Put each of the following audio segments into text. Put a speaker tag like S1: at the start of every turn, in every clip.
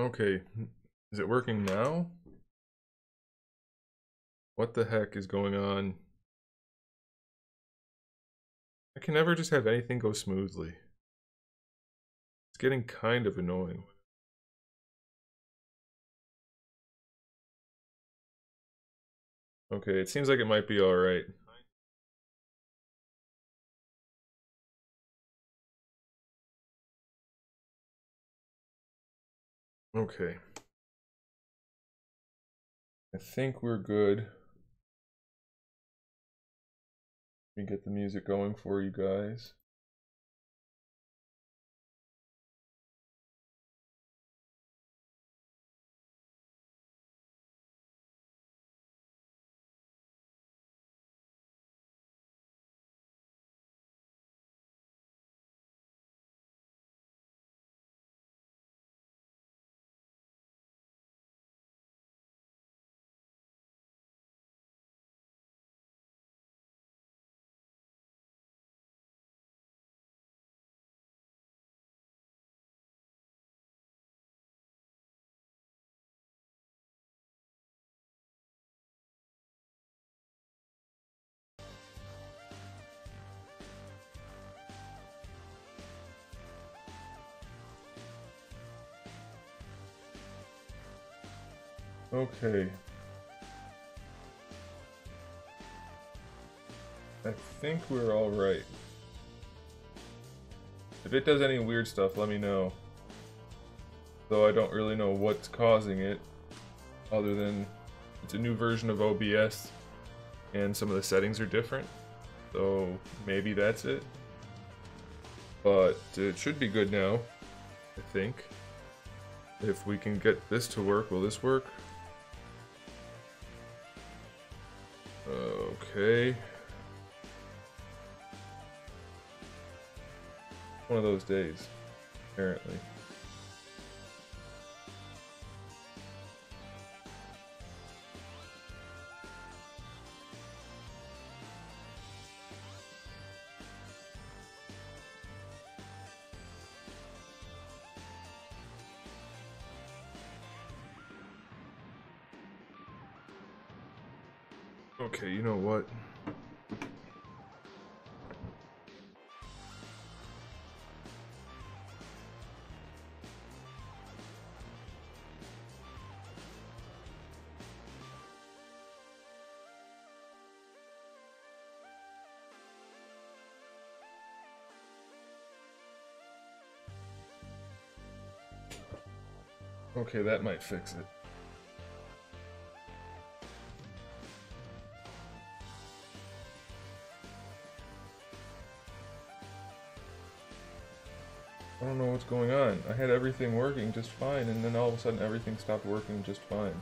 S1: Okay, is it working now? What the heck is going on? I can never just have anything go smoothly. It's getting kind of annoying. Okay, it seems like it might be alright. Okay. I think we're good. Let me get the music going for you guys. Okay. I think we're alright. If it does any weird stuff, let me know. Though I don't really know what's causing it, other than it's a new version of OBS and some of the settings are different. So maybe that's it. But it should be good now, I think. If we can get this to work, will this work? Okay. One of those days, apparently. Okay, you know what? Okay, that might fix it. I don't know what's going on. I had everything working just fine, and then all of a sudden everything stopped working just fine.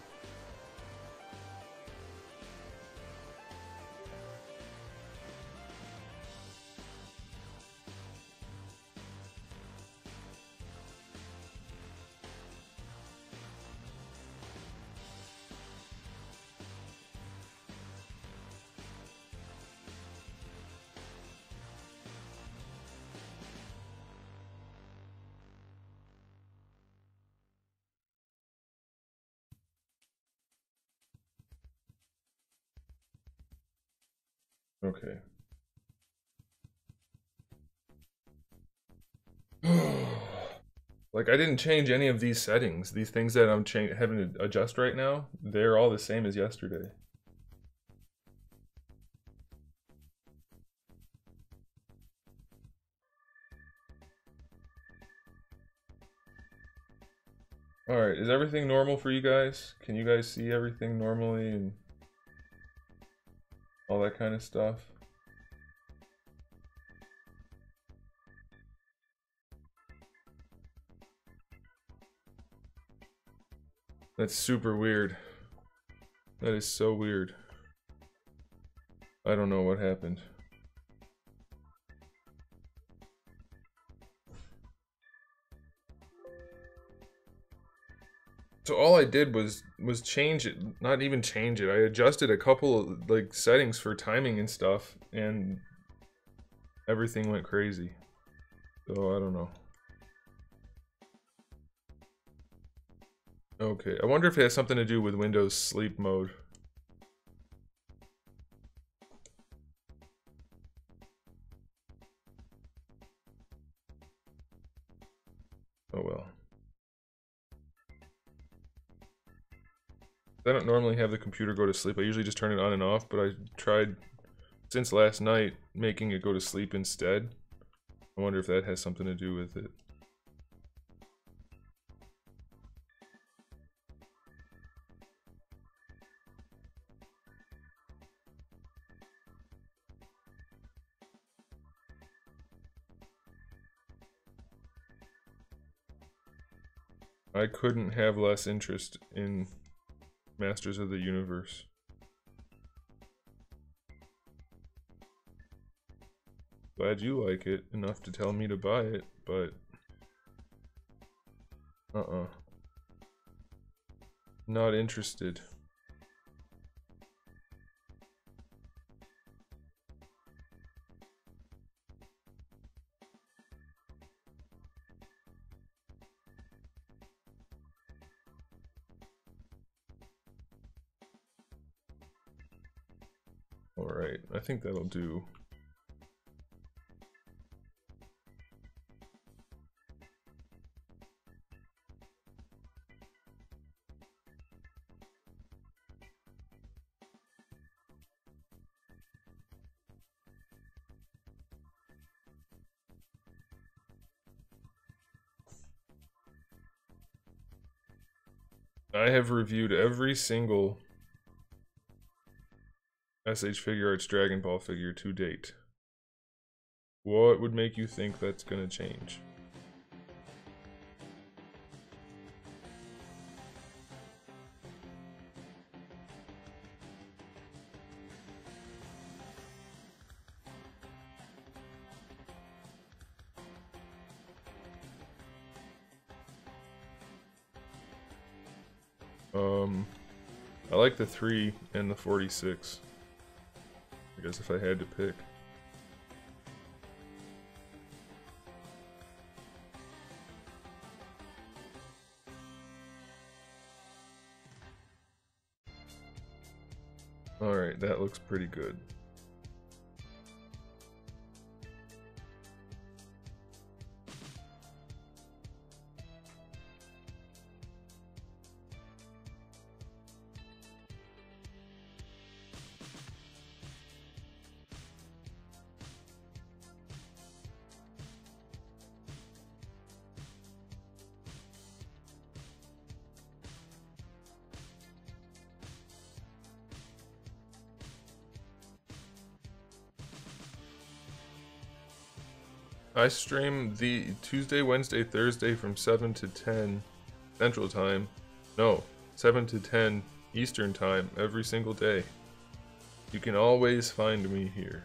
S1: Okay. Like, I didn't change any of these settings. These things that I'm having to adjust right now, they're all the same as yesterday. Alright, is everything normal for you guys? Can you guys see everything normally and all that kind of stuff? That's super weird. That is so weird. I don't know what happened. So all I did was change it, not even change it. I adjusted a couple of like settings for timing and stuff, and everything went crazy. So I don't know. Okay, I wonder if it has something to do with Windows sleep mode. Oh well. I don't normally have the computer go to sleep. I usually just turn it on and off, but I tried since last night making it go to sleep instead. I wonder if that has something to do with it. I couldn't have less interest in Masters of the Universe. Glad you like it enough to tell me to buy it, but not interested. Alright, I think that'll do. I have reviewed every single SH Figure Arts Dragon Ball figure to date. What would make you think that's gonna change? I like the 3 and the 46. I guess if I had to pick. Alright, that looks pretty good. I stream the Tuesday, Wednesday, Thursday from 7 to 10 Central Time. No, 7 to 10 Eastern Time every single day. You can always find me here.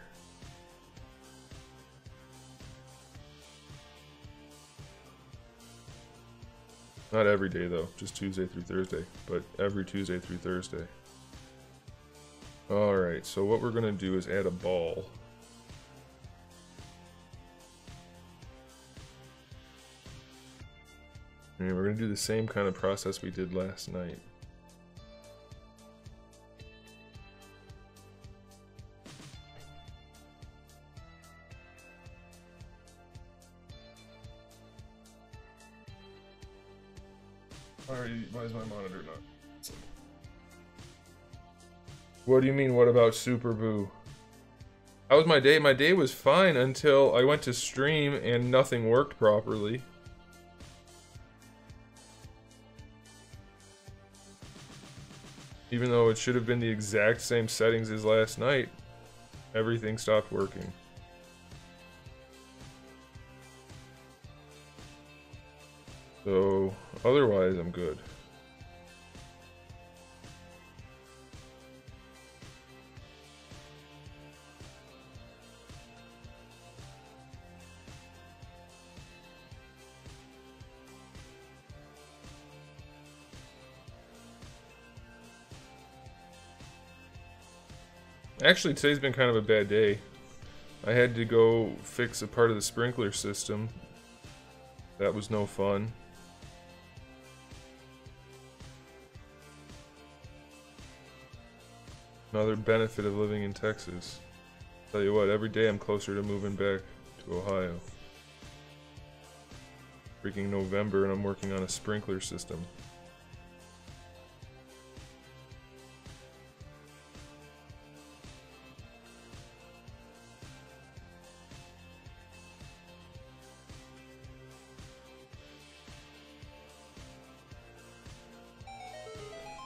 S1: Not every day though, just Tuesday through Thursday, but every Tuesday through Thursday. Alright, so what we're gonna do is add a ball. And we're going to do the same kind of process we did last night. Alright, why is my monitor not? What do you mean, what about Super Boo? How was my day? My day was fine until I went to stream and nothing worked properly. Even though it should have been the exact same settings as last night, everything stopped working. So, otherwise I'm good. Actually, today's been kind of a bad day. I had to go fix a part of the sprinkler system. That was no fun. Another benefit of living in Texas. Tell you what, every day I'm closer to moving back to Ohio. Freaking November and I'm working on a sprinkler system.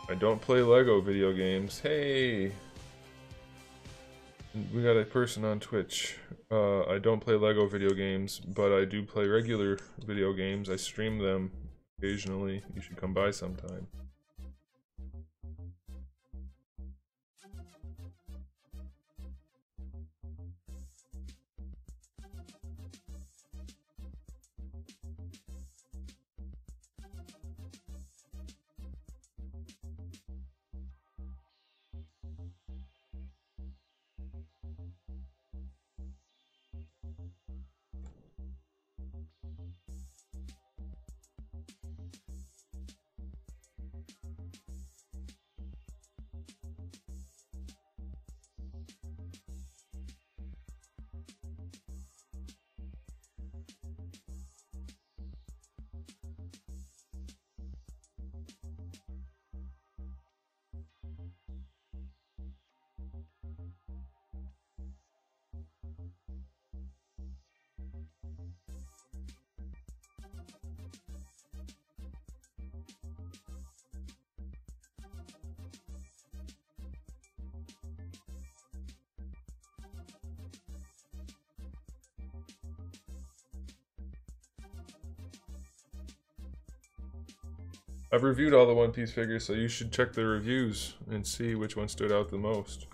S1: I don't play Lego video games. Hey! We got a person on Twitch. I don't play Lego video games, but I do play regular video games. I stream them occasionally. You should come by sometime. I've reviewed all the One Piece figures, so you should check the reviews and see which one stood out the most.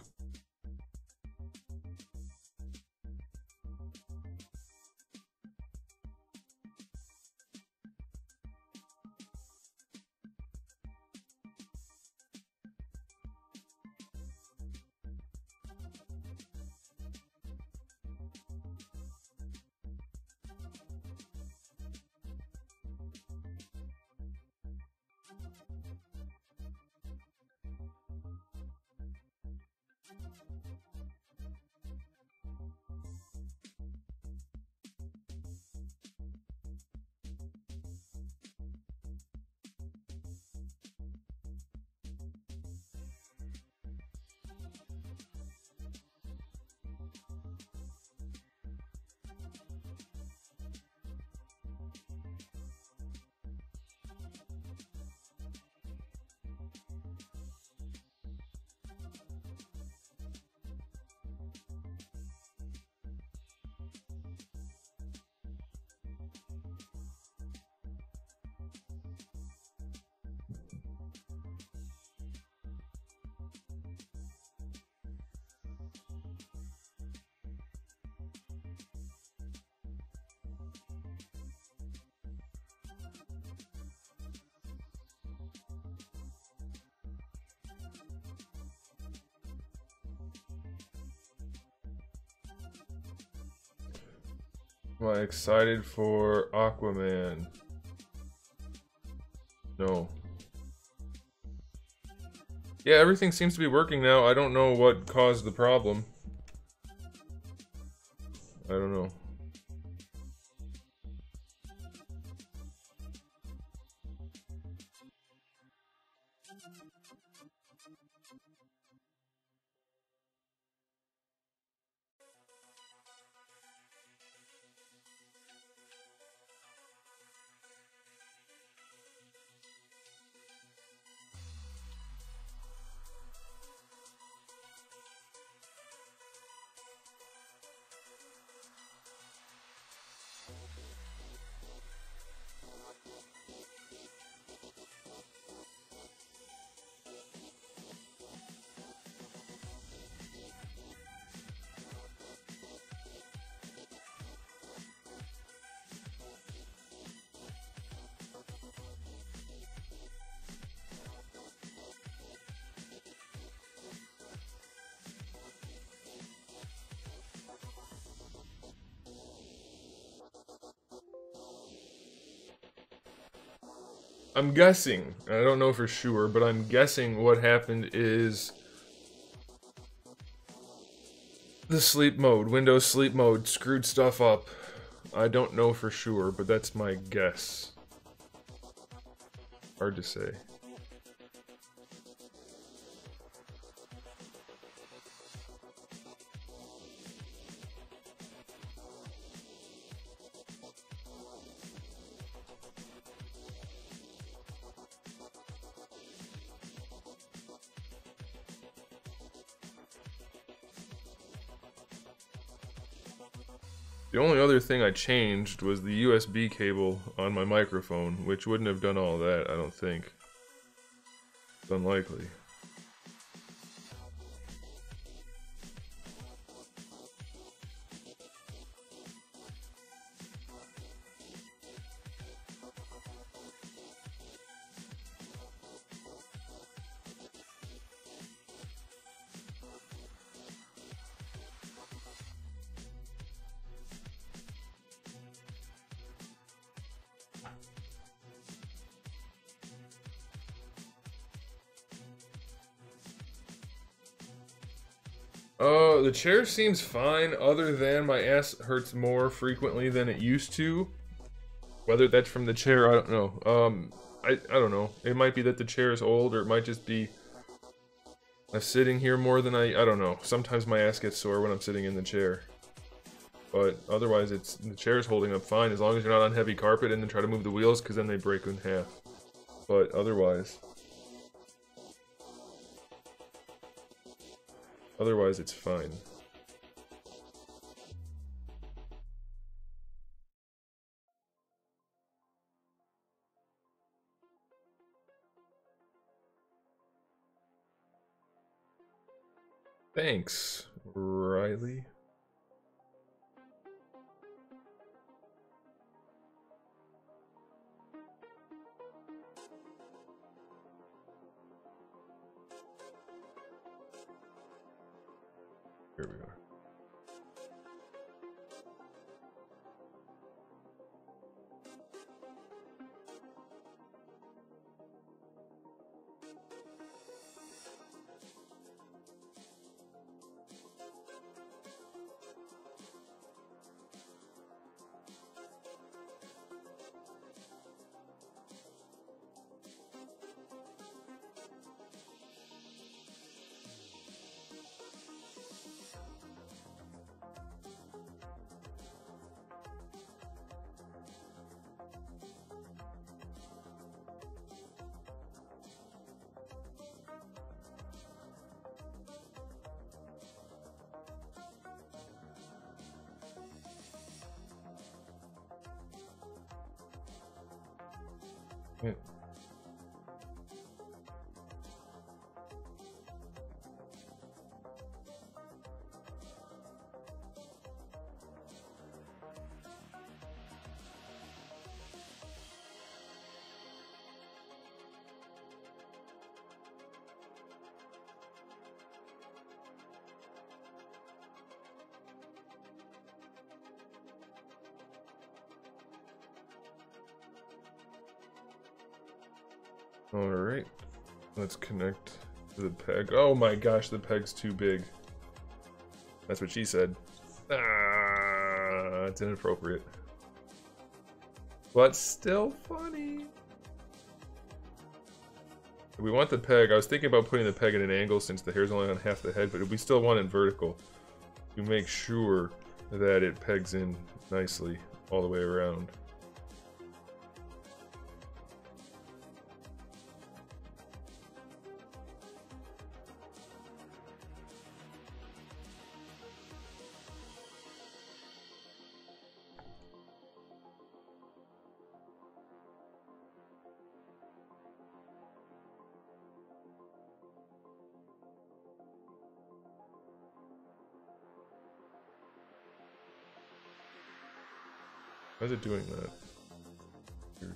S1: Am I excited for Aquaman? No. Yeah, everything seems to be working now. I don't know what caused the problem. I don't know. I'm guessing, I don't know for sure, but I'm guessing what happened is the sleep mode, Windows sleep mode, screwed stuff up. I don't know for sure, but that's my guess. Hard to say. The only other thing I changed was the USB cable on my microphone, which wouldn't have done all that, I don't think. It's unlikely. The chair seems fine, other than my ass hurts more frequently than it used to. Whether that's from the chair, I don't know. I don't know. It might be that the chair is old, or it might just be I'm sitting here more than I don't know. Sometimes my ass gets sore when I'm sitting in the chair. But otherwise, the chair's holding up fine, as long as you're not on heavy carpet and then try to move the wheels, because then they break in half. But otherwise... Otherwise, it's fine. Thanks, Riley. Here we are. Yeah. Alright, let's connect to the peg. Oh my gosh, the peg's too big. That's what she said. Ah, it's inappropriate. But still funny. We want the peg. I was thinking about putting the peg at an angle since the hair's only on half the head, but we still want it vertical. To make sure that it pegs in nicely all the way around. Why is it doing that? Weird.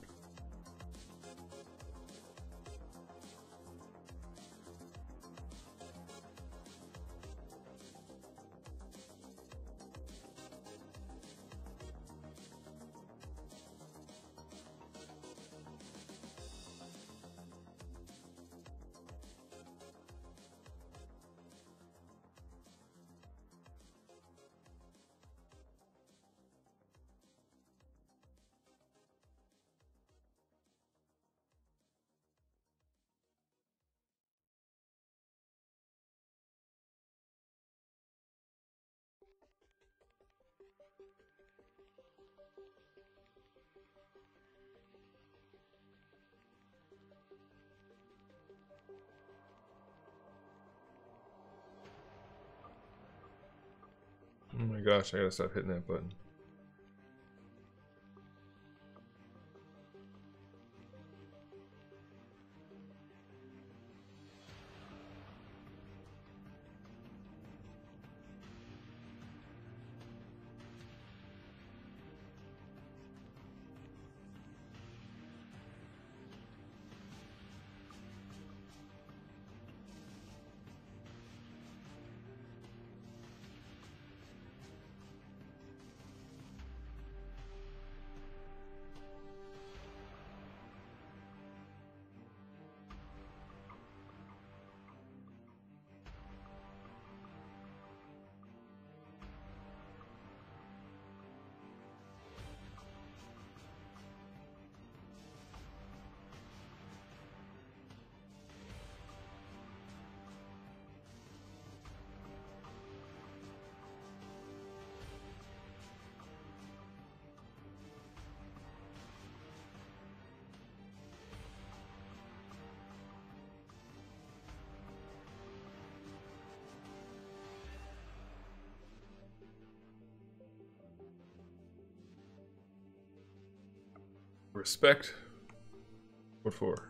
S1: Oh my gosh, I gotta stop hitting that button. Respect? What for?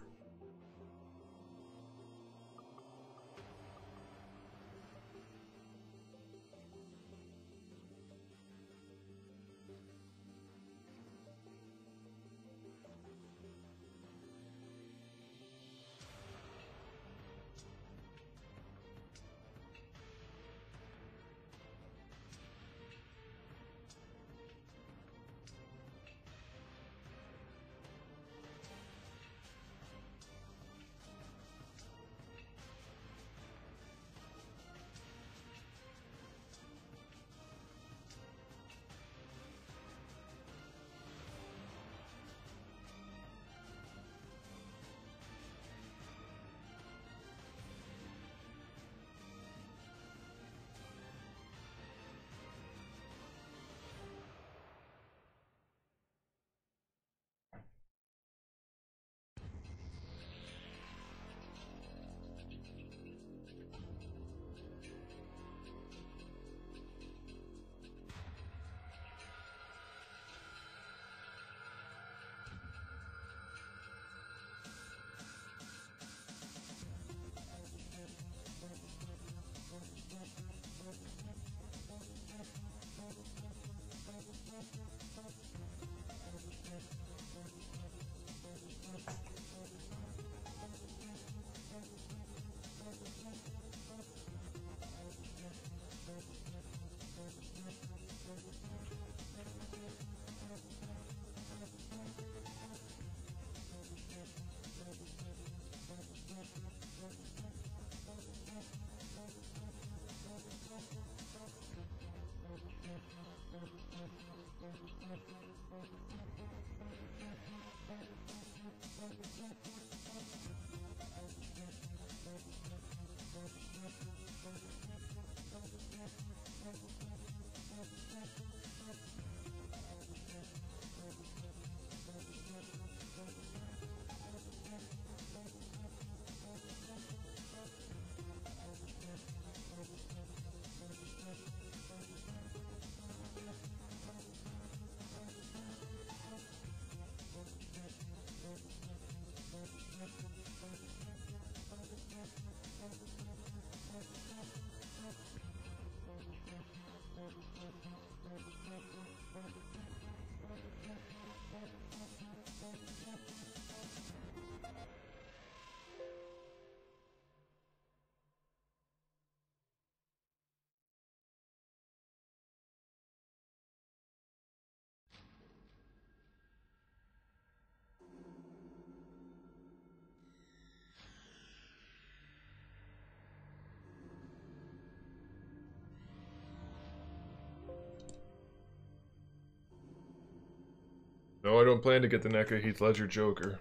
S1: No, I don't plan to get the NECA Heath Ledger Joker.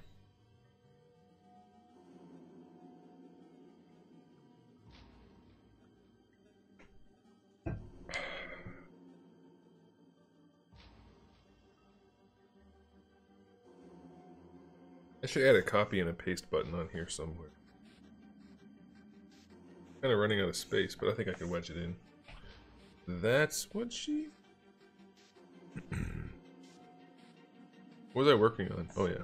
S1: I should add a copy and a paste button on here somewhere. Kind of running out of space, but I think I can wedge it in. That's what she... What was I working on? Oh yeah.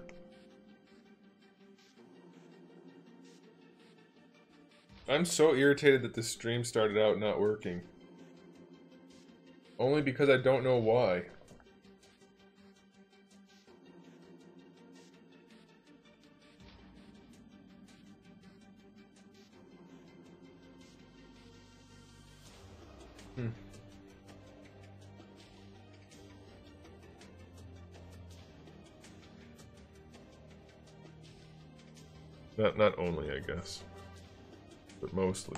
S1: I'm so irritated that this stream started out not working. Only because I don't know why. Not only, I guess, but mostly.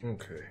S1: Okay.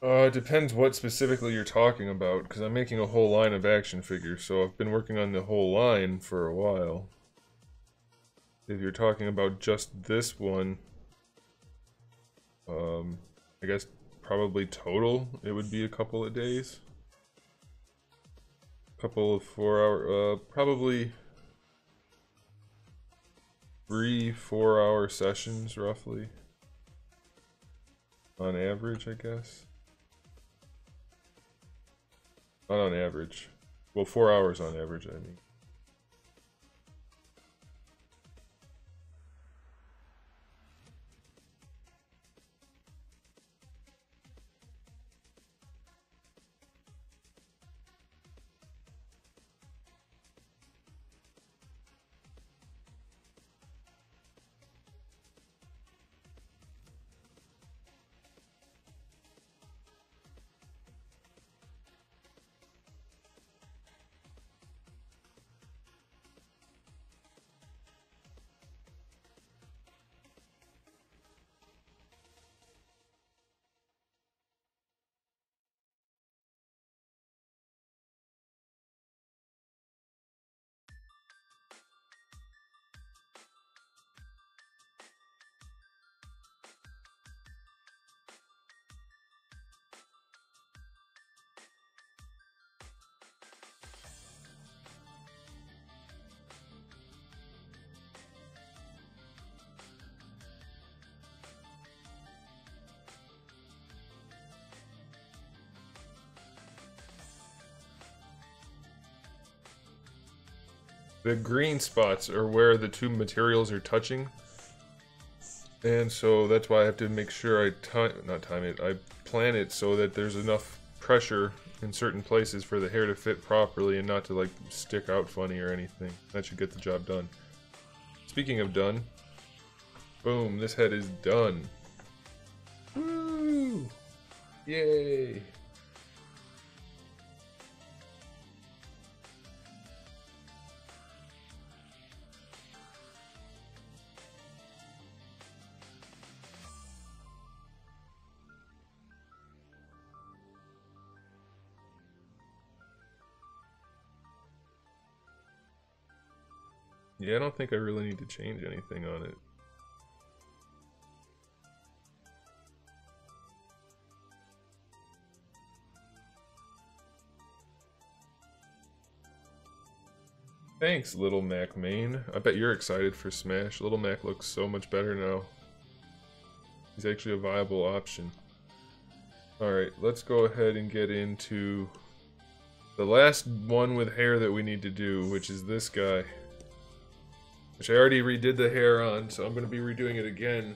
S1: It depends what specifically you're talking about, because I'm making a whole line of action figures, so I've been working on the whole line for a while. If you're talking about just this one, I guess probably total, it would be a couple of days. Couple of 4 hour, probably 3-4 hour sessions, roughly. On average, I guess. Not on average. Well, 4 hours on average, I mean. The green spots are where the two materials are touching. And so that's why I have to make sure I I plan it so that there's enough pressure in certain places for the hair to fit properly and not to like stick out funny or anything. That should get the job done. Speaking of done, boom, this head is done. Woo! Yay! Yeah, I don't think I really need to change anything on it. Thanks, Little Mac Main. I bet you're excited for Smash. Little Mac looks so much better now. He's actually a viable option. Alright, let's go ahead and get into the last one with hair that we need to do, which is this guy. Which I already redid the hair on, so I'm going to be redoing it again.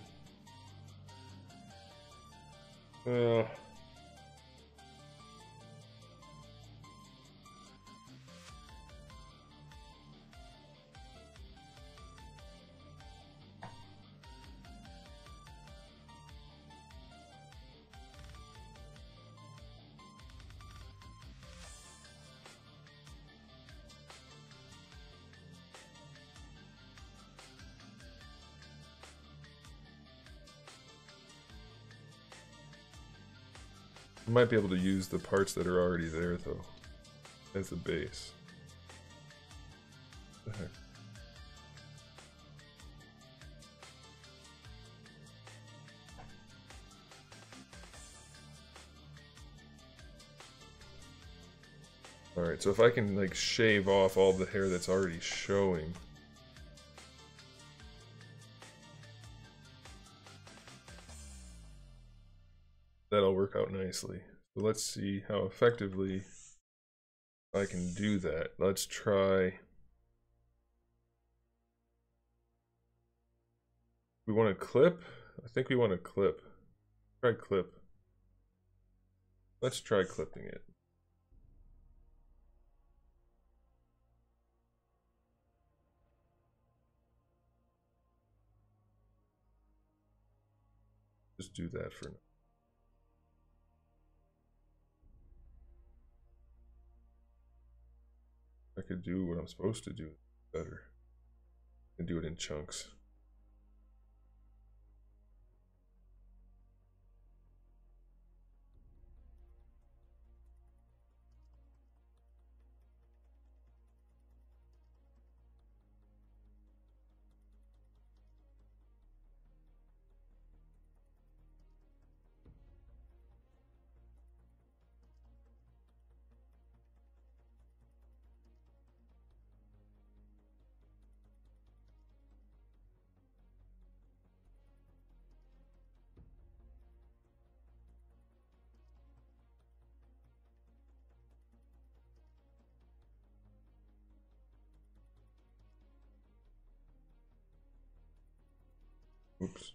S1: I might be able to use the parts that are already there, though, as the base. What the heck? Alright, so if I can, like, shave off all the hair that's already showing. That'll work out nicely. So let's see how effectively I can do that. Let's try. We want a clip? I think we want a clip. Try clip. Let's try clipping it. Just do that for now. I could do what I'm supposed to do better and do it in chunks. Oops.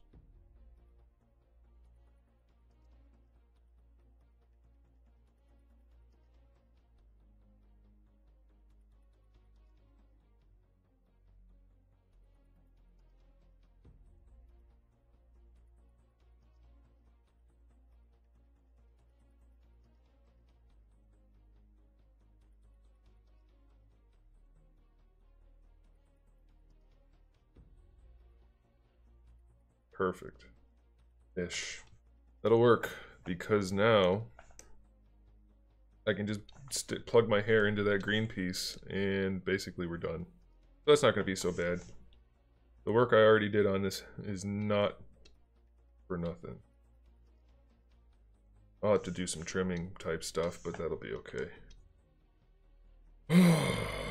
S1: Perfect. Ish. That'll work, because now I can just plug my hair into that green piece, and basically we're done. So that's not going to be so bad. The work I already did on this is not for nothing. I'll have to do some trimming type stuff, but that'll be okay.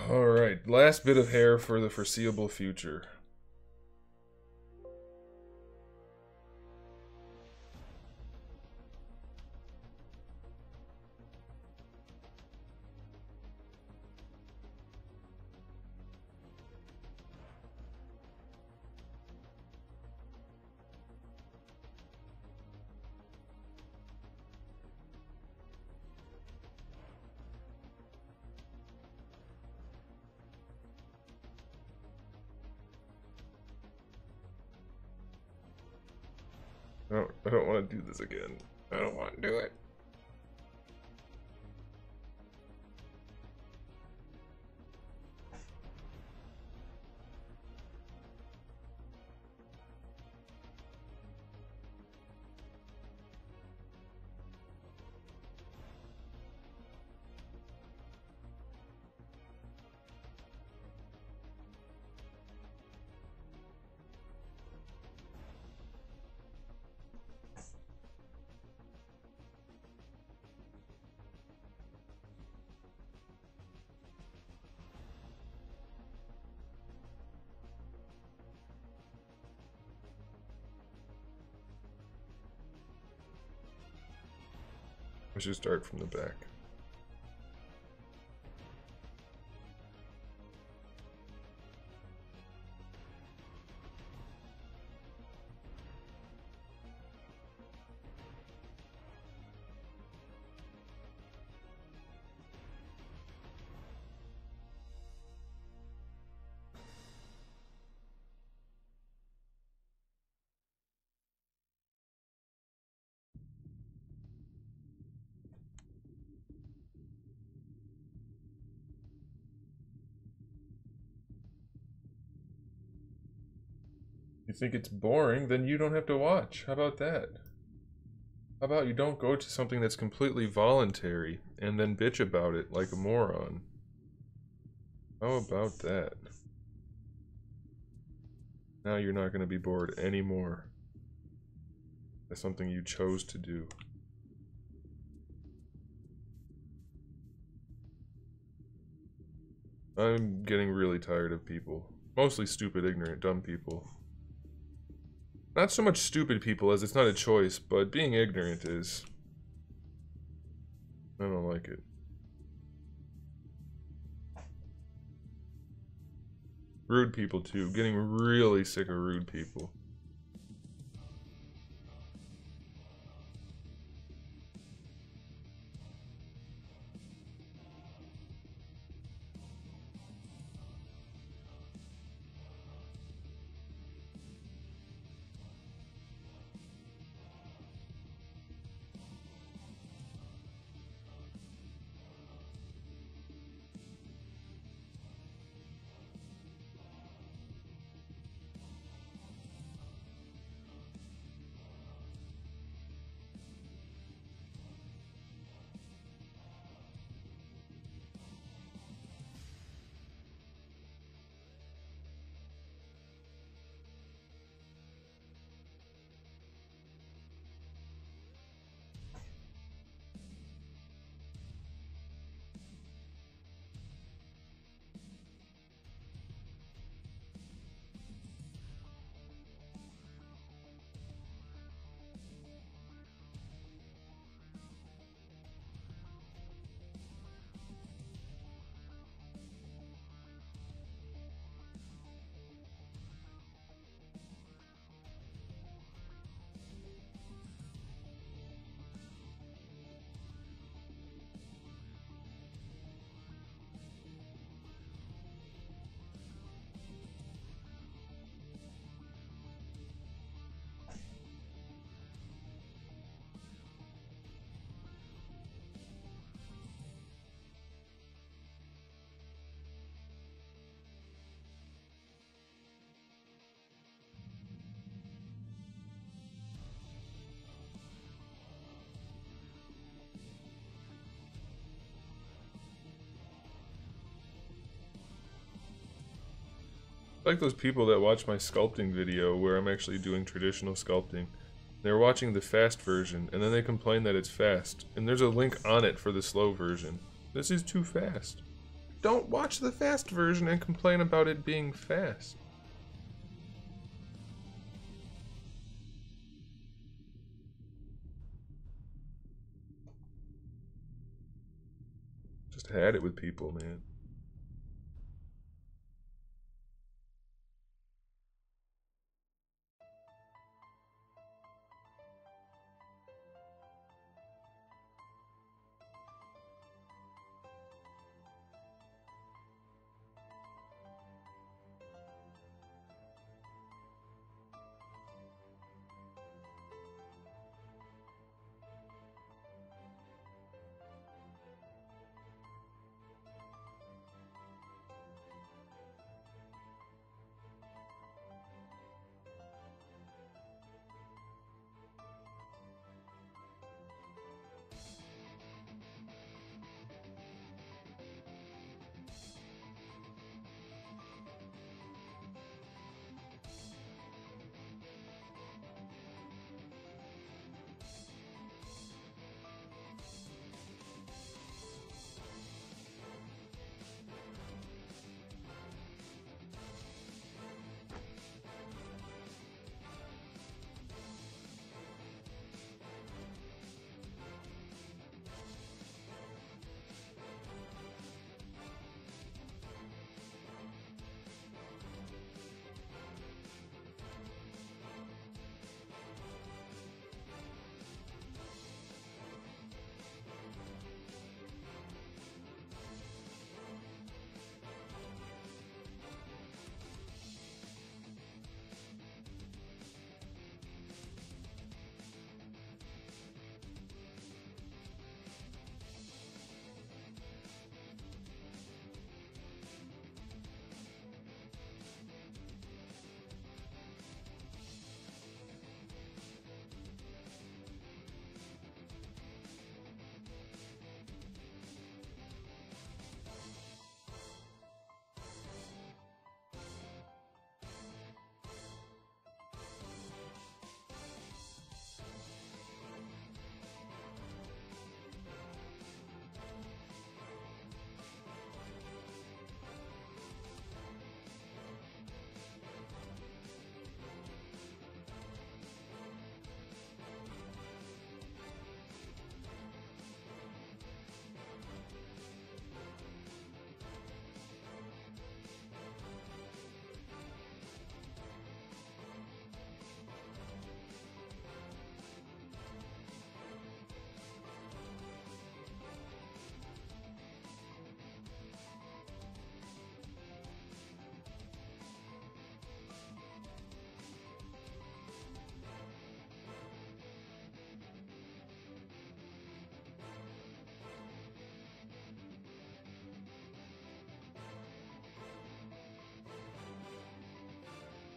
S1: Alright, last bit of hair for the foreseeable future. I don't want to do this again. I don't want to do it. I should start from the back. You think it's boring, then you don't have to watch. How about that? How about you don't go to something that's completely voluntary and then bitch about it like a moron? How about that? Now you're not going to be bored anymore. That's something you chose to do. I'm getting really tired of people. Mostly stupid, ignorant, dumb people. Not so much stupid people, as it's not a choice, but being ignorant is. I don't like it. Rude people too. Getting really sick of rude people. Like those people that watch my sculpting video where I'm actually doing traditional sculpting. They're watching the fast version and then they complain that it's fast. And there's a link on it for the slow version. This is too fast. Don't watch the fast version and complain about it being fast. Just had it with people, man.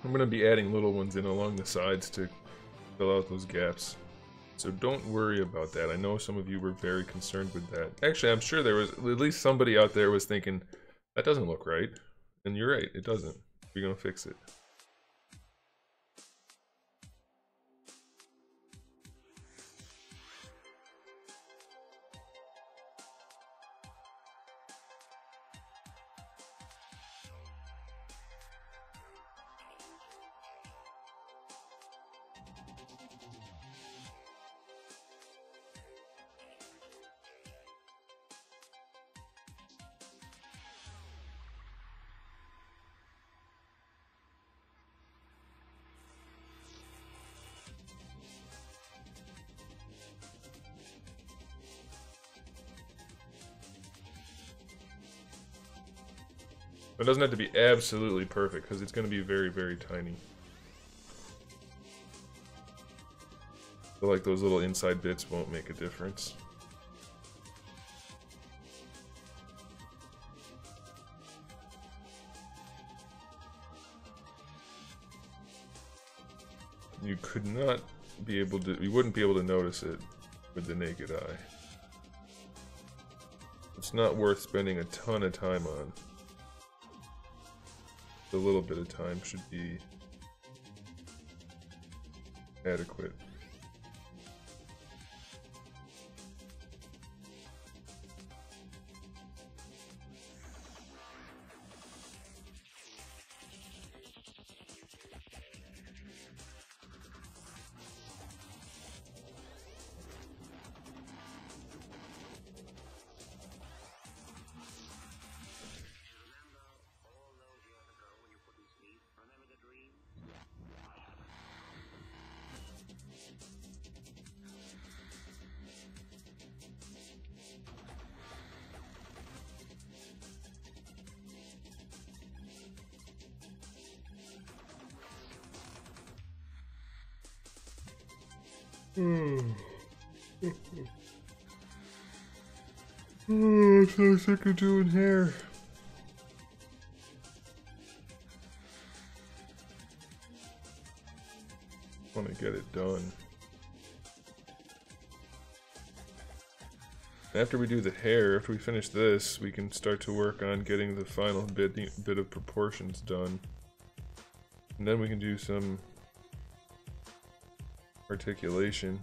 S1: I'm going to be adding little ones in along the sides to fill out those gaps. So don't worry about that. I know some of you were very concerned with that. Actually, I'm sure there was at least somebody out there was thinking, that doesn't look right. And you're right, it doesn't. We're going to fix it. It doesn't have to be absolutely perfect, because it's going to be very, very tiny. So like those little inside bits won't make a difference. You could not be able to, you wouldn't be able to notice it with the naked eye. It's not worth spending a ton of time on. A little bit of time should be adequate. I'm so sick of doing hair. I want to get it done. After we do the hair, after we finish this, we can start to work on getting the final bit of proportions done. And then we can do some articulation.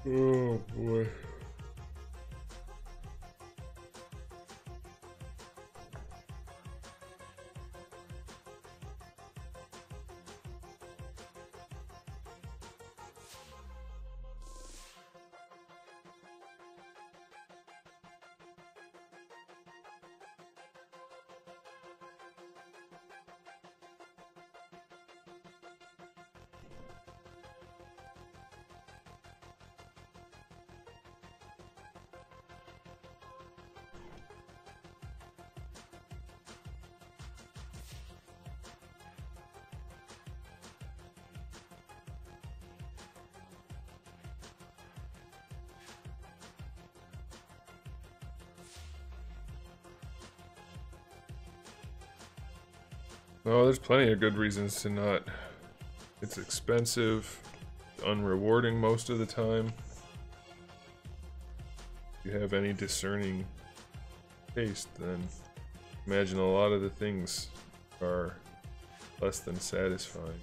S1: Oh boy. Oh, there's plenty of good reasons to not. It's expensive, unrewarding most of the time. If you have any discerning taste, then imagine a lot of the things are less than satisfying.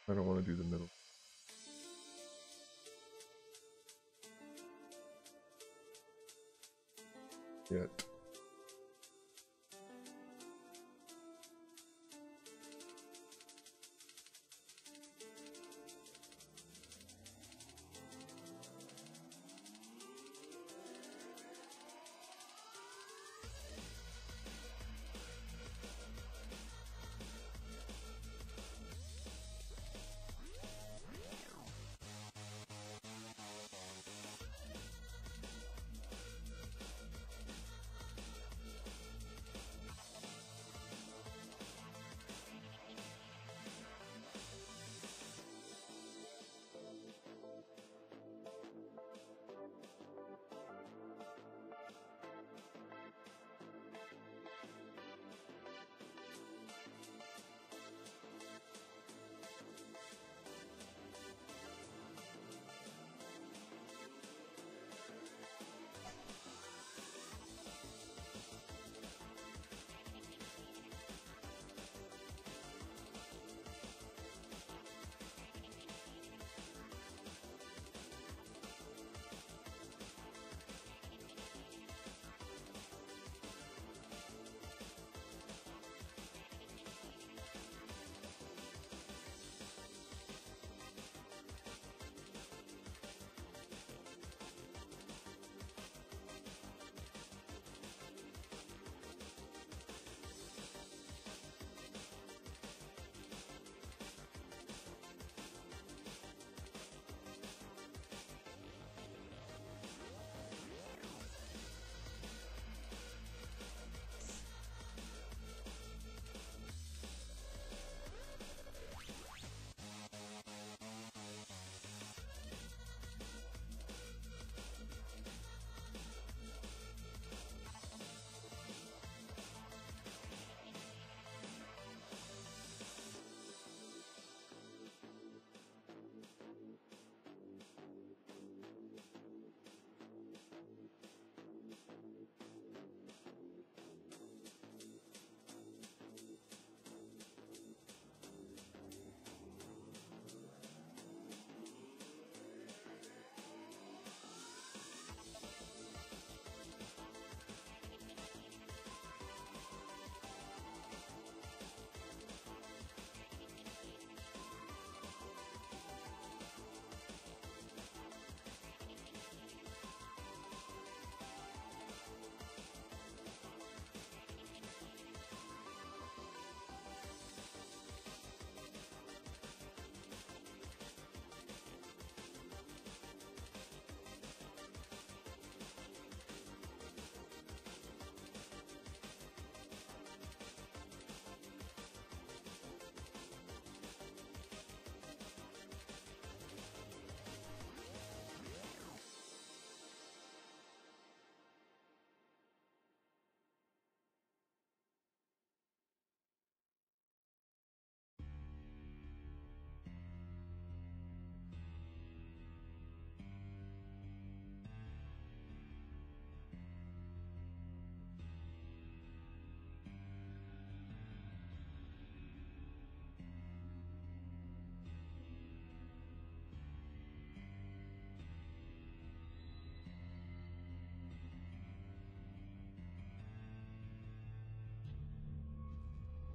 S1: I don't want to do the middle. yet.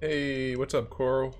S1: Hey, what's up, Coral?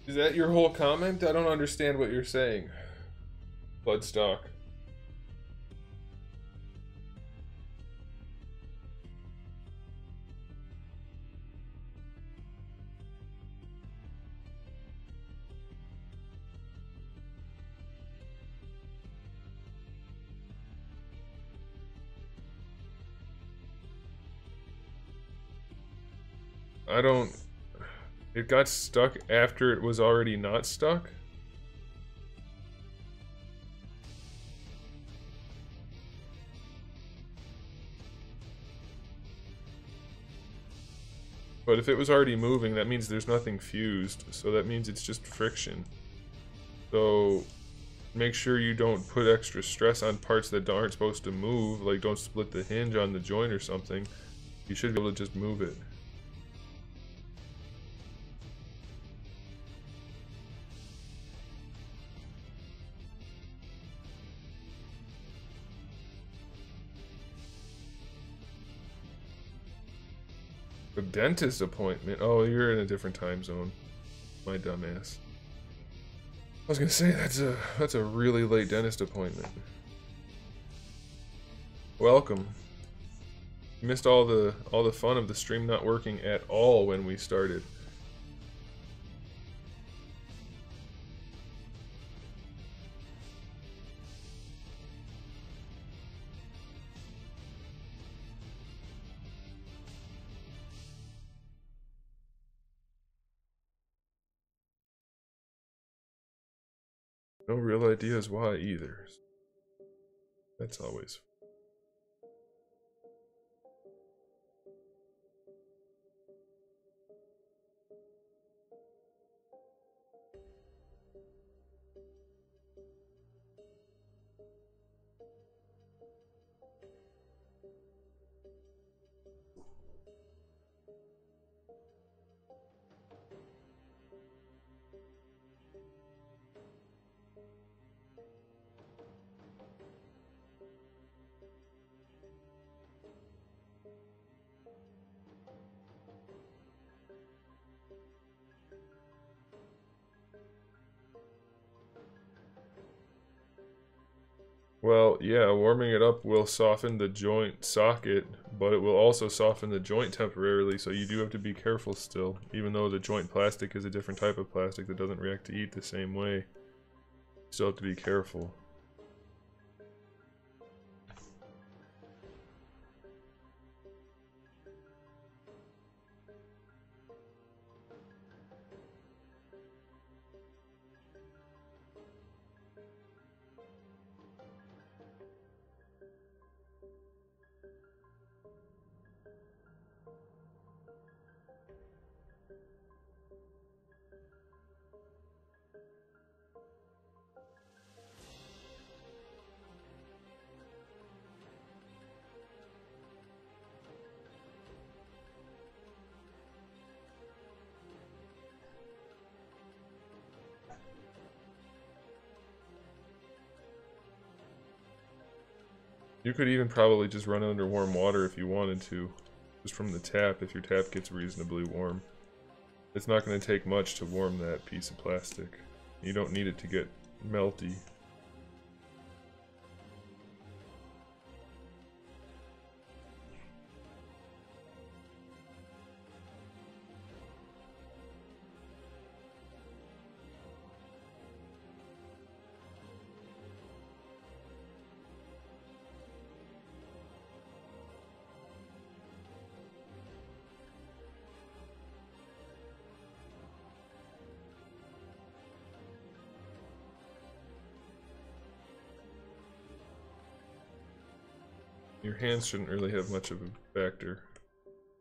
S1: Is that your whole comment? I don't understand what you're saying. Bloodstock. I don't... It got stuck after it was already not stuck? But if it was already moving, that means there's nothing fused, so that means it's just friction. So make sure you don't put extra stress on parts that aren't supposed to move, like don't split the hinge on the joint or something. You should be able to just move it. A dentist appointment? Oh, you're in a different time zone. My dumbass. I was gonna say that's a really late dentist appointment. Welcome. You missed all the fun of the stream not working at all when we started. No real ideas why either. That's always. Well, yeah, warming it up will soften the joint socket, but it will also soften the joint temporarily, so you do have to be careful still. Even though the joint plastic is a different type of plastic that doesn't react to heat the same way, you still have to be careful. You could even probably just run it under warm water if you wanted to, just from the tap if your tap gets reasonably warm. It's not going to take much to warm that piece of plastic. You don't need it to get melty. Your hands shouldn't really have much of a factor.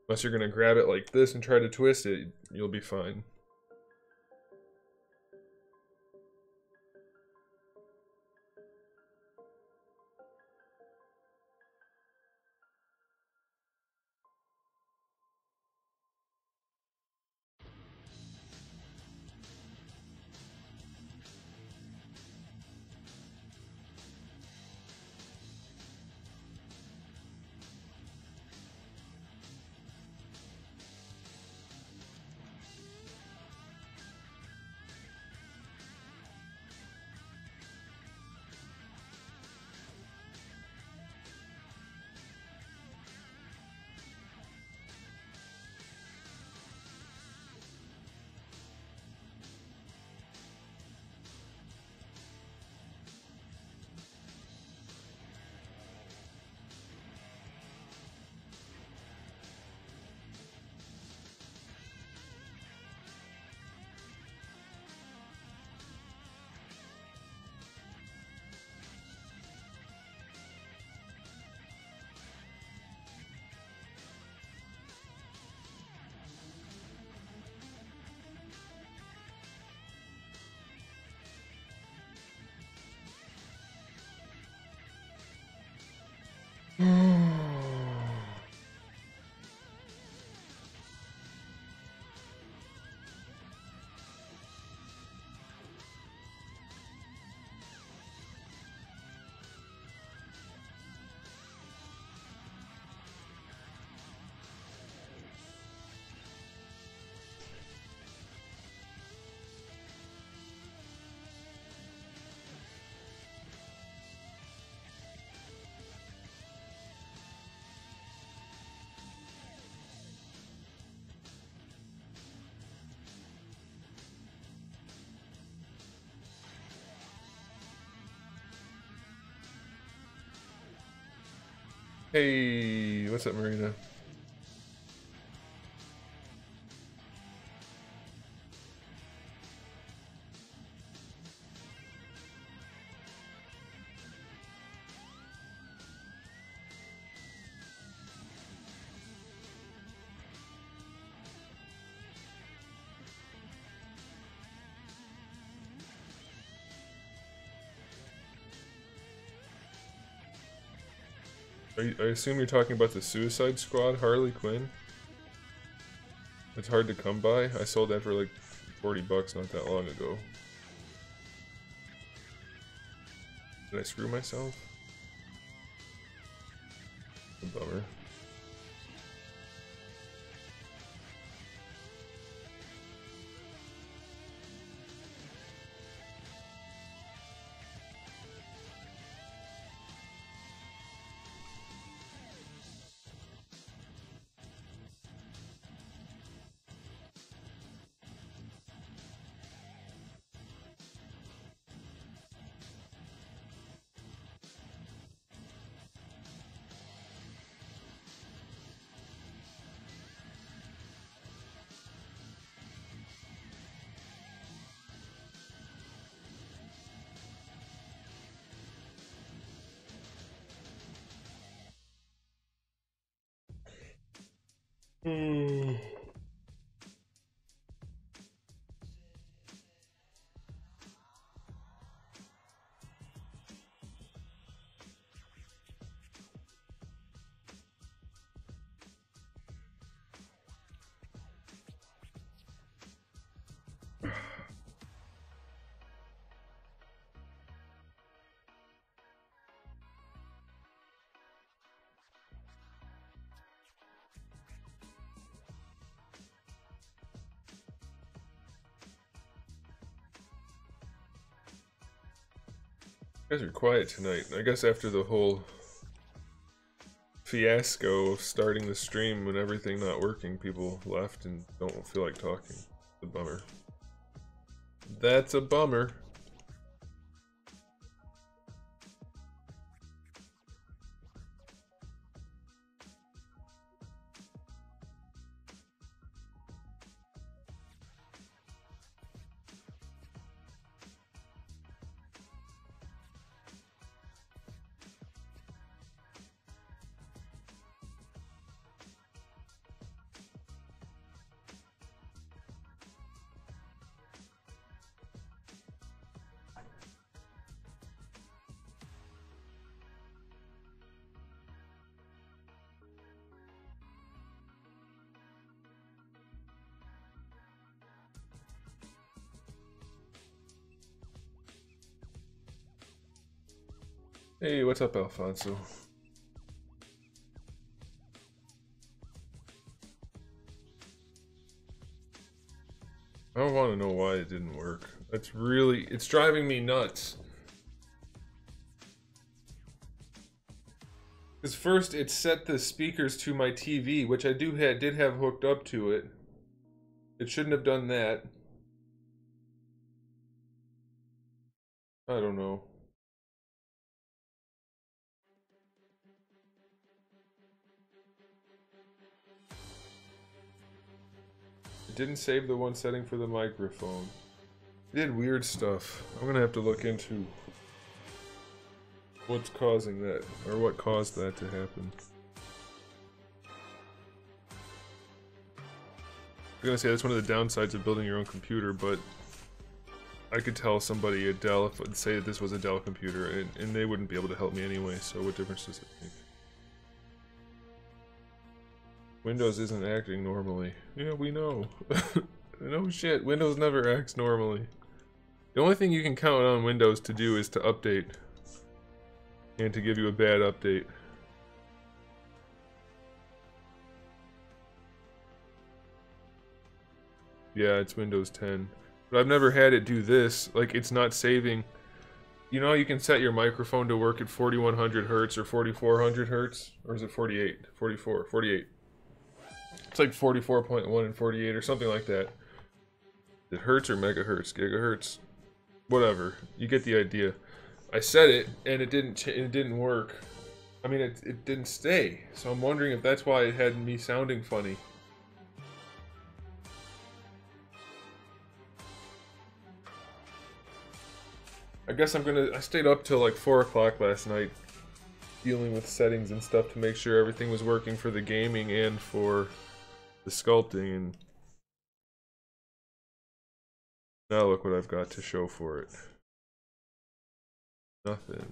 S1: Unless you're gonna grab it like this and try to twist it, you'll be fine. Hey, what's up, Marina? I assume you're talking about the Suicide Squad Harley Quinn? It's hard to come by. I sold that for like 40 bucks not that long ago. Did I screw myself? A bummer. You guys are quiet tonight. I guess after the whole fiasco of starting the stream and everything not working, people left and don't feel like talking. It's a bummer. That's a bummer. Hey, what's up, Alfonso? I don't want to know why it didn't work. It's driving me nuts. Because first it set the speakers to my TV, which I did have hooked up to it. It shouldn't have done that. I don't know. It didn't save the one setting for the microphone. It did weird stuff. I'm gonna have to look into what's causing that, or what caused that to happen. I'm gonna say that's one of the downsides of building your own computer, but I could tell somebody at Dell if I'd say that this was a Dell computer, and they wouldn't be able to help me anyway, so what difference does it make? Windows isn't acting normally. Yeah, we know. No shit, Windows never acts normally. The only thing you can count on Windows to do is to update. And to give you a bad update. Yeah, it's Windows 10. But I've never had it do this. Like, it's not saving. You know how you can set your microphone to work at 4100 hertz or 4400 hertz? Or is it 48? 44? 48. It's like 44.1 and 48 or something like that. Is it hertz or megahertz? Gigahertz? Whatever. You get the idea. I set it and it didn't work. I mean, it didn't stay, so I'm wondering if that's why it had me sounding funny. I guess I stayed up till like 4 o'clock last night dealing with settings and stuff to make sure everything was working for the gaming and for the sculpting, and now look what I've got to show for it. Nothing.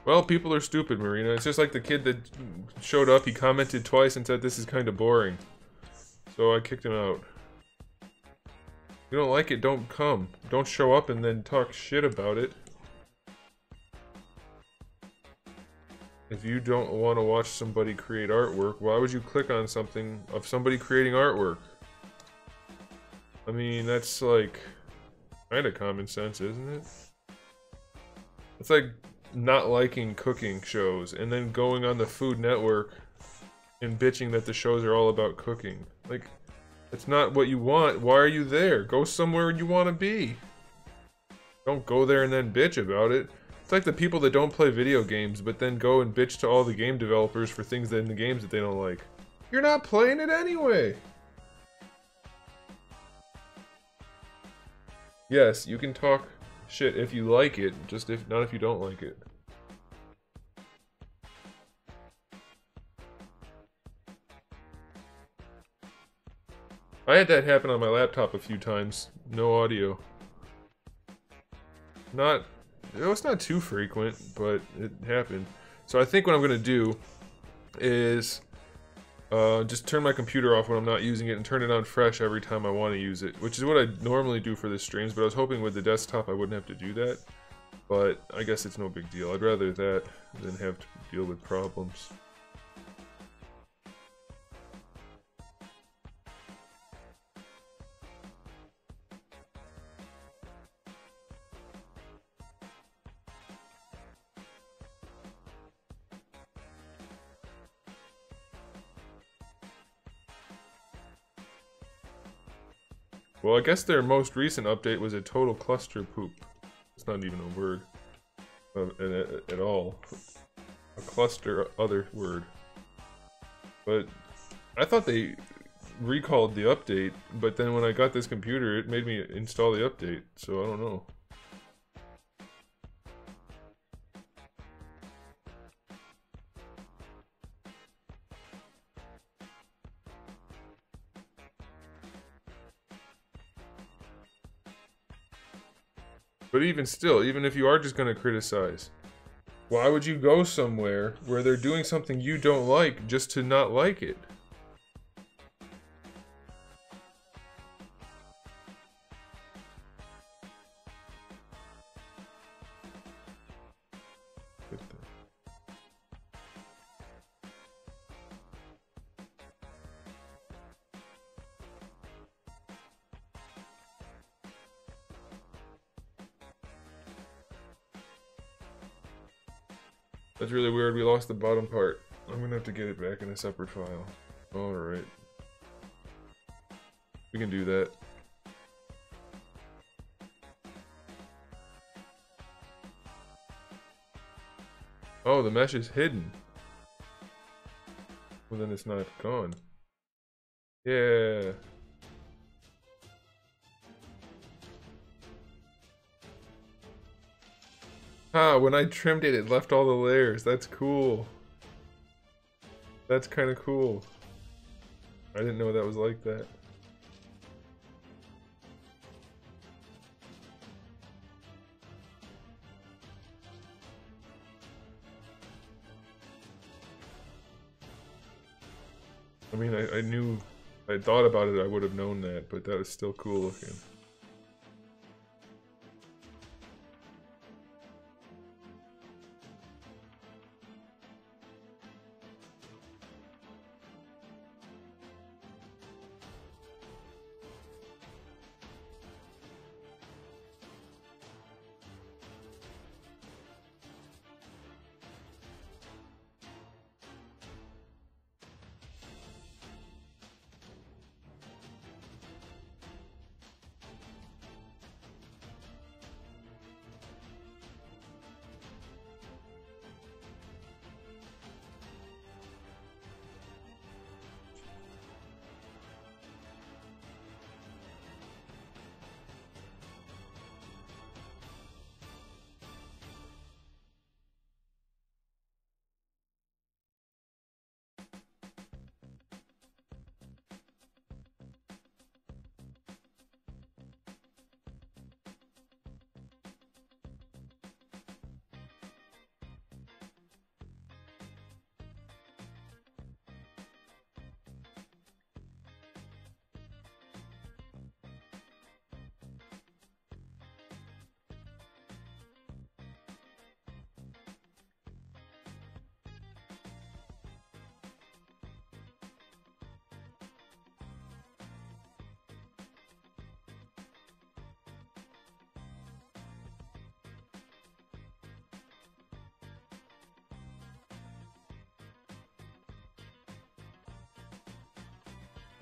S1: Well, people are stupid, Marina. It's just like the kid that showed up, he commented twice and said this is kind of boring. So I kicked him out. If you don't like it, don't come. Don't show up and then talk shit about it. If you don't want to watch somebody create artwork, why would you click on something of somebody creating artwork? I mean, that's like kind of common sense, isn't it? It's like not liking cooking shows and then going on the Food Network and bitching that the shows are all about cooking. Like, it's not what you want. Why are you there? Go somewhere you want to be. Don't go there and then bitch about it. It's like the people that don't play video games but then go and bitch to all the game developers for things in the games that they don't like. You're not playing it anyway. Yes, you can talk shit if you like it, just not if you don't like it. I had that happen on my laptop a few times. No audio. It's not too frequent, but it happened. So I think what I'm gonna do is just turn my computer off when I'm not using it and turn it on fresh every time I want to use it, which is what I normally do for the streams, but I was hoping with the desktop I wouldn't have to do that. But I guess it's no big deal. I'd rather that than have to deal with problems. Well, I guess their most recent update was a total cluster poop. It's not even a word at all. A cluster other word. But I thought they recalled the update, but then when I got this computer, it made me install the update, so I don't know. But even still, even if you are just going to criticize, why would you go somewhere where they're doing something you don't like just to not like it? That's really weird, we lost the bottom part. I'm gonna have to get it back in a separate file. Alright. We can do that. Oh, the mesh is hidden. Well, then it's not gone. Yeah. Ah, when I trimmed it, it left all the layers. That's cool. That's kind of cool. I didn't know that was like that. I mean, I knew, I thought about it, I would have known that, but that was still cool looking.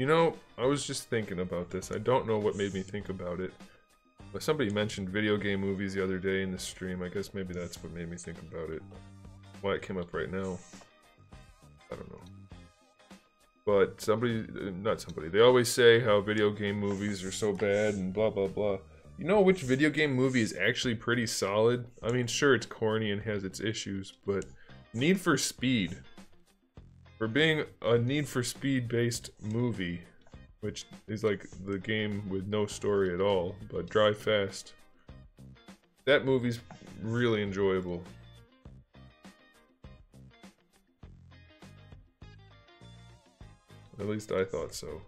S1: You know, I was just thinking about this. I don't know what made me think about it. But somebody mentioned video game movies the other day in the stream. I guess maybe that's what made me think about it. Why it came up right now, I don't know. But they always say how video game movies are so bad and blah blah blah. You know which video game movie is actually pretty solid? I mean, sure, it's corny and has its issues, but Need for Speed. For being a Need for Speed based movie, which is like the game with no story at all, but drive fast. That movie's really enjoyable. At least I thought so.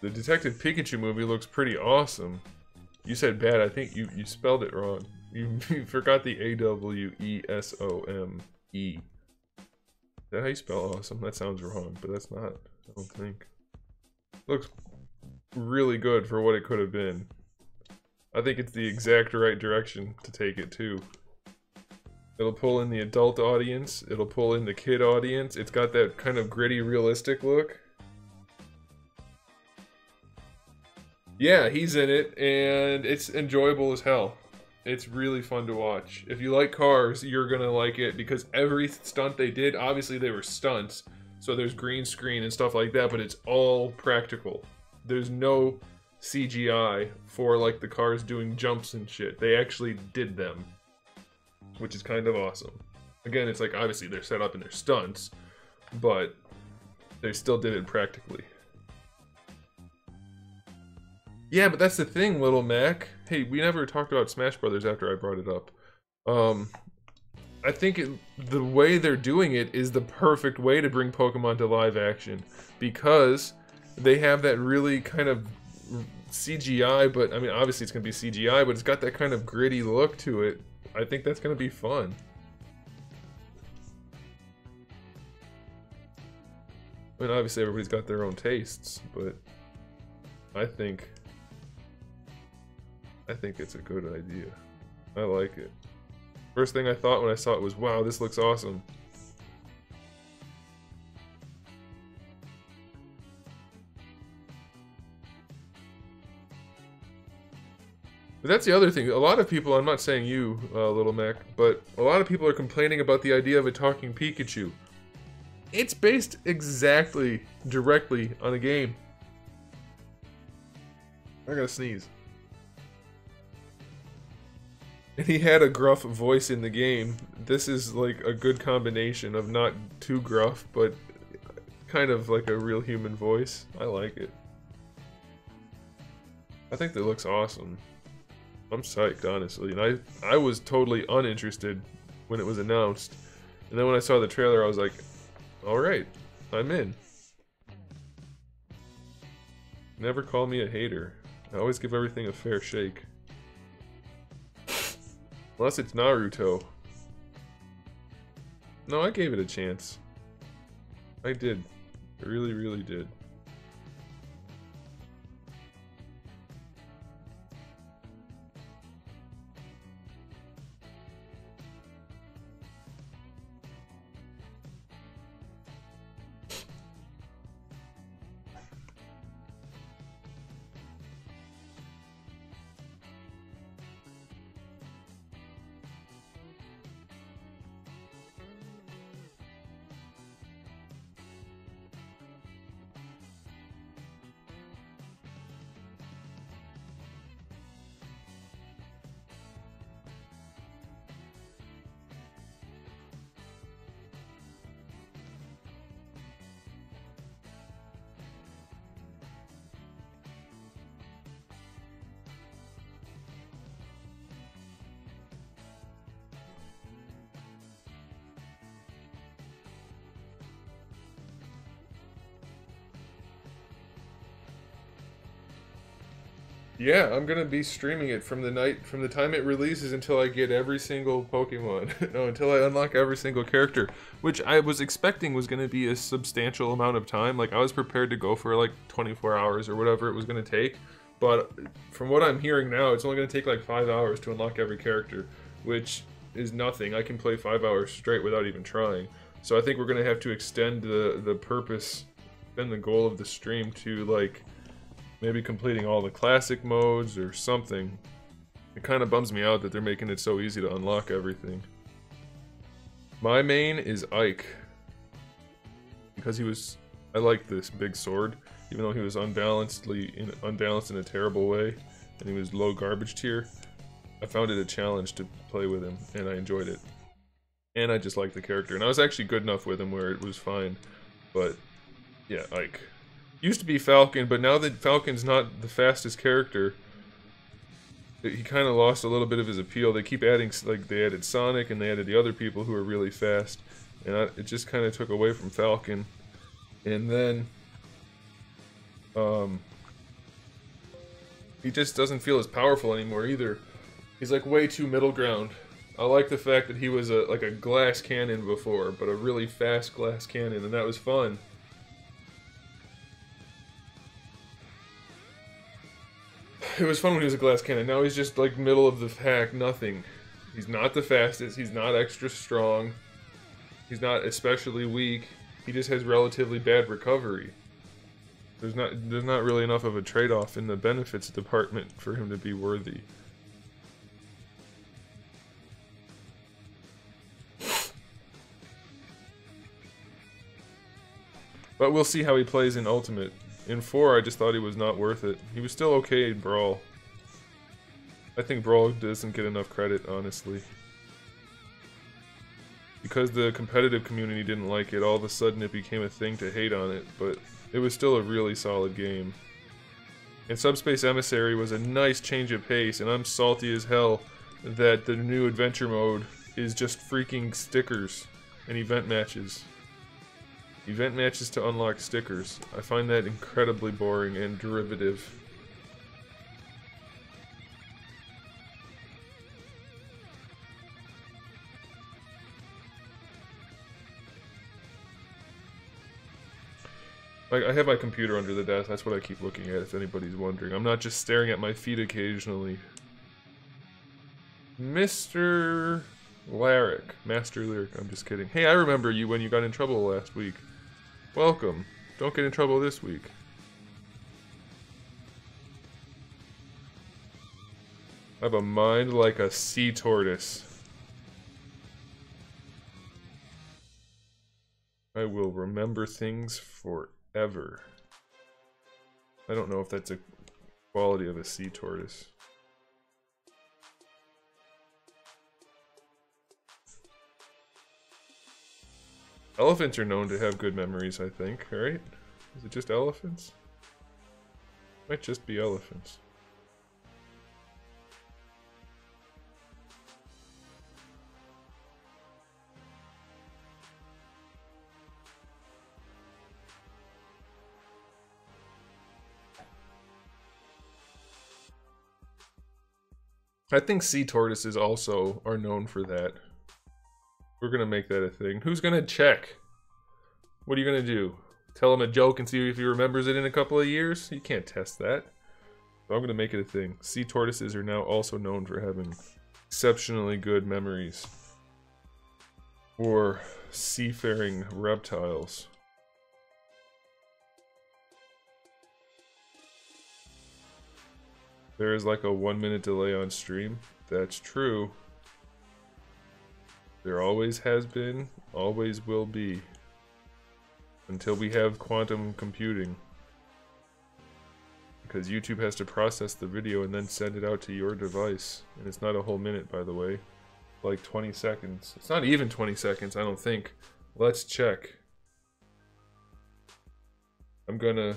S1: The Detective Pikachu movie looks pretty awesome. You said bad, I think you spelled it wrong. You forgot the A-W-E-S-O-M-E. Is that how you spell awesome? That sounds wrong, but that's not, I don't think. Looks really good for what it could have been. I think it's the exact right direction to take it too. It'll pull in the adult audience, it'll pull in the kid audience, it's got that kind of gritty, realistic look. Yeah, he's in it, and it's enjoyable as hell. It's really fun to watch. If you like cars, you're gonna like it, because every stunt they did, obviously they were stunts, so there's green screen and stuff like that, but it's all practical. There's no CGI for like the cars doing jumps and shit. They actually did them, which is kind of awesome. Again, it's like obviously they're set up and they're stunts, but they still did it practically. Yeah, but that's the thing, Little Mac. Hey, we never talked about Smash Brothers after I brought it up. I think the way they're doing it is the perfect way to bring Pokemon to live action, because they have that really kind of CGI, but I mean, obviously it's going to be CGI, but it's got that kind of gritty look to it. I think that's going to be fun. I mean, obviously everybody's got their own tastes, but I think it's a good idea. I like it. First thing I thought when I saw it was, wow, this looks awesome. But that's the other thing. A lot of people, I'm not saying you, Little Mac, but a lot of people are complaining about the idea of a talking Pikachu. It's based exactly, directly on a game. I gotta sneeze. And he had a gruff voice in the game. This is like a good combination of not too gruff, but kind of like a real human voice. I like it. I think that looks awesome. I'm psyched, honestly. And I was totally uninterested when it was announced. And then when I saw the trailer, I was like, alright, I'm in. Never call me a hater. I always give everything a fair shake. Unless it's Naruto. No, I gave it a chance. I did. I really, really did. Yeah, I'm gonna be streaming it from the time it releases until I get every single Pokemon. No, until I unlock every single character, which I was expecting was gonna be a substantial amount of time. Like I was prepared to go for like 24 hours or whatever it was gonna take, but from what I'm hearing now, it's only gonna take like 5 hours to unlock every character, which is nothing. I can play 5 hours straight without even trying. So I think we're gonna have to extend the purpose and the goal of the stream to like maybe completing all the classic modes or something. It kind of bums me out that they're making it so easy to unlock everything. My main is Ike. Because I like this big sword, even though he was unbalanced in a terrible way, and he was low garbage tier. I found it a challenge to play with him, and I enjoyed it. And I just liked the character, and I was actually good enough with him where it was fine. But, yeah, Ike. Used to be Falcon, but now that Falcon's not the fastest character, he kind of lost a little bit of his appeal. They keep adding, like, they added Sonic, and they added the other people who are really fast, and it just kind of took away from Falcon. And then, he just doesn't feel as powerful anymore either. He's like way too middle ground. I like the fact that he was like a glass cannon before, but a really fast glass cannon, and that was fun. It was fun when he was a glass cannon. Now he's just like middle of the pack, nothing. He's not the fastest, he's not extra strong, he's not especially weak, he just has relatively bad recovery. There's not really enough of a trade-off in the benefits department for him to be worthy. But we'll see how he plays in Ultimate. In 4, I just thought he was not worth it. He was still okay in Brawl. I think Brawl doesn't get enough credit, honestly. Because the competitive community didn't like it, all of a sudden it became a thing to hate on it, but it was still a really solid game. And Subspace Emissary was a nice change of pace, and I'm salty as hell that the new adventure mode is just freaking stickers and event matches. Event matches to unlock stickers. I find that incredibly boring and derivative. Like, I have my computer under the desk, that's what I keep looking at if anybody's wondering. I'm not just staring at my feet occasionally. Mr. Lyric. Master Lyric, I'm just kidding. Hey, I remember you when you got in trouble last week. Welcome. Don't get in trouble this week. I have a mind like a sea tortoise. I will remember things forever. I don't know if that's a quality of a sea tortoise. Elephants are known to have good memories, I think, right? Is it just elephants? Might just be elephants. I think sea tortoises also are known for that. We're gonna make that a thing. Who's gonna check? What are you gonna do? Tell him a joke and see if he remembers it in a couple of years? You can't test that. So I'm gonna make it a thing. Sea tortoises are now also known for having exceptionally good memories. Or seafaring reptiles. There is like a 1-minute delay on stream. That's true. There always has been, always will be. Until we have quantum computing. Because YouTube has to process the video and then send it out to your device. And it's not a whole minute, by the way. Like 20 seconds. It's not even 20 seconds, I don't think. Let's check. I'm gonna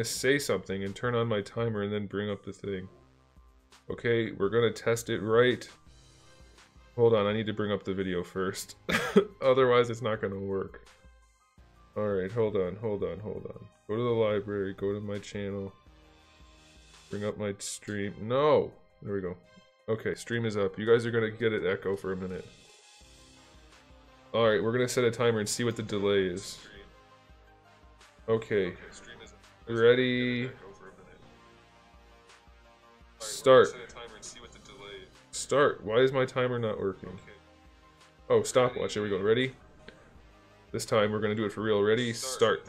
S1: say something and turn on my timer and then bring up the thing. Okay, we're gonna test it right. Hold on, I need to bring up the video first. Otherwise it's not gonna work. Alright, hold on. Go to the library, go to my channel. Bring up my stream. No! There we go. Okay, stream is up. You guys are gonna get it echo for a minute. Alright, we're gonna set a timer and see what the delay is. Okay. Ready? Start. Start. Why is my timer not working? Oh, stopwatch. There we go. Ready? This time we're gonna do it for real. Ready? Start.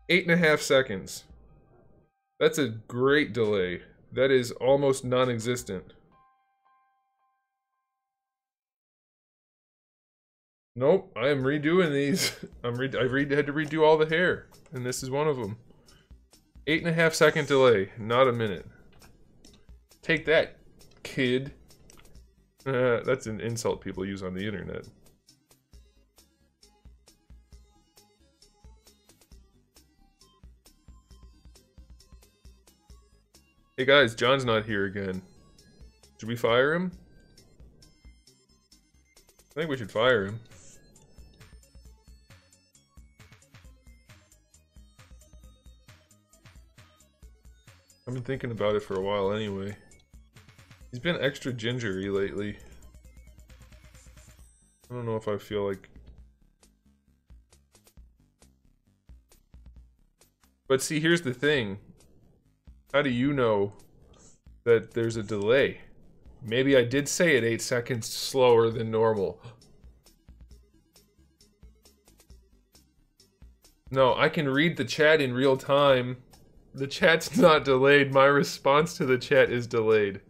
S1: Eight and a half seconds. That's a great delay. That is almost non-existent. Nope, I am redoing these. I had to redo all the hair, and this is one of them. 8.5 second delay, not a minute. Take that, kid. That's an insult people use on the internet. Hey guys, John's not here again. Should we fire him? I think we should fire him. I've been thinking about it for a while anyway. He's been extra gingery lately. I don't know if I feel like... But see, here's the thing. How do you know that there's a delay? Maybe I did say it 8 seconds slower than normal. No, I can read the chat in real time. The chat's not delayed. My response to the chat is delayed.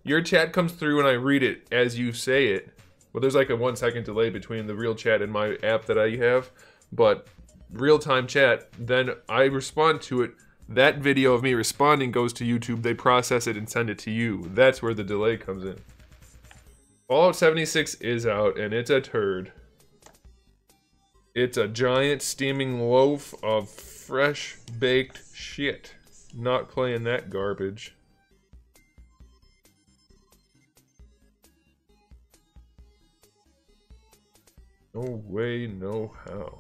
S1: Your chat comes through and I read it as you say it. Well, there's like a 1 second delay between the real chat and my app that I have. But real-time chat, then I respond to it. That video of me responding goes to YouTube, they process it and send it to you. That's where the delay comes in. Fallout 76 is out, and it's a turd. It's a giant steaming loaf of fresh baked shit. Not playing that garbage. No way, no how.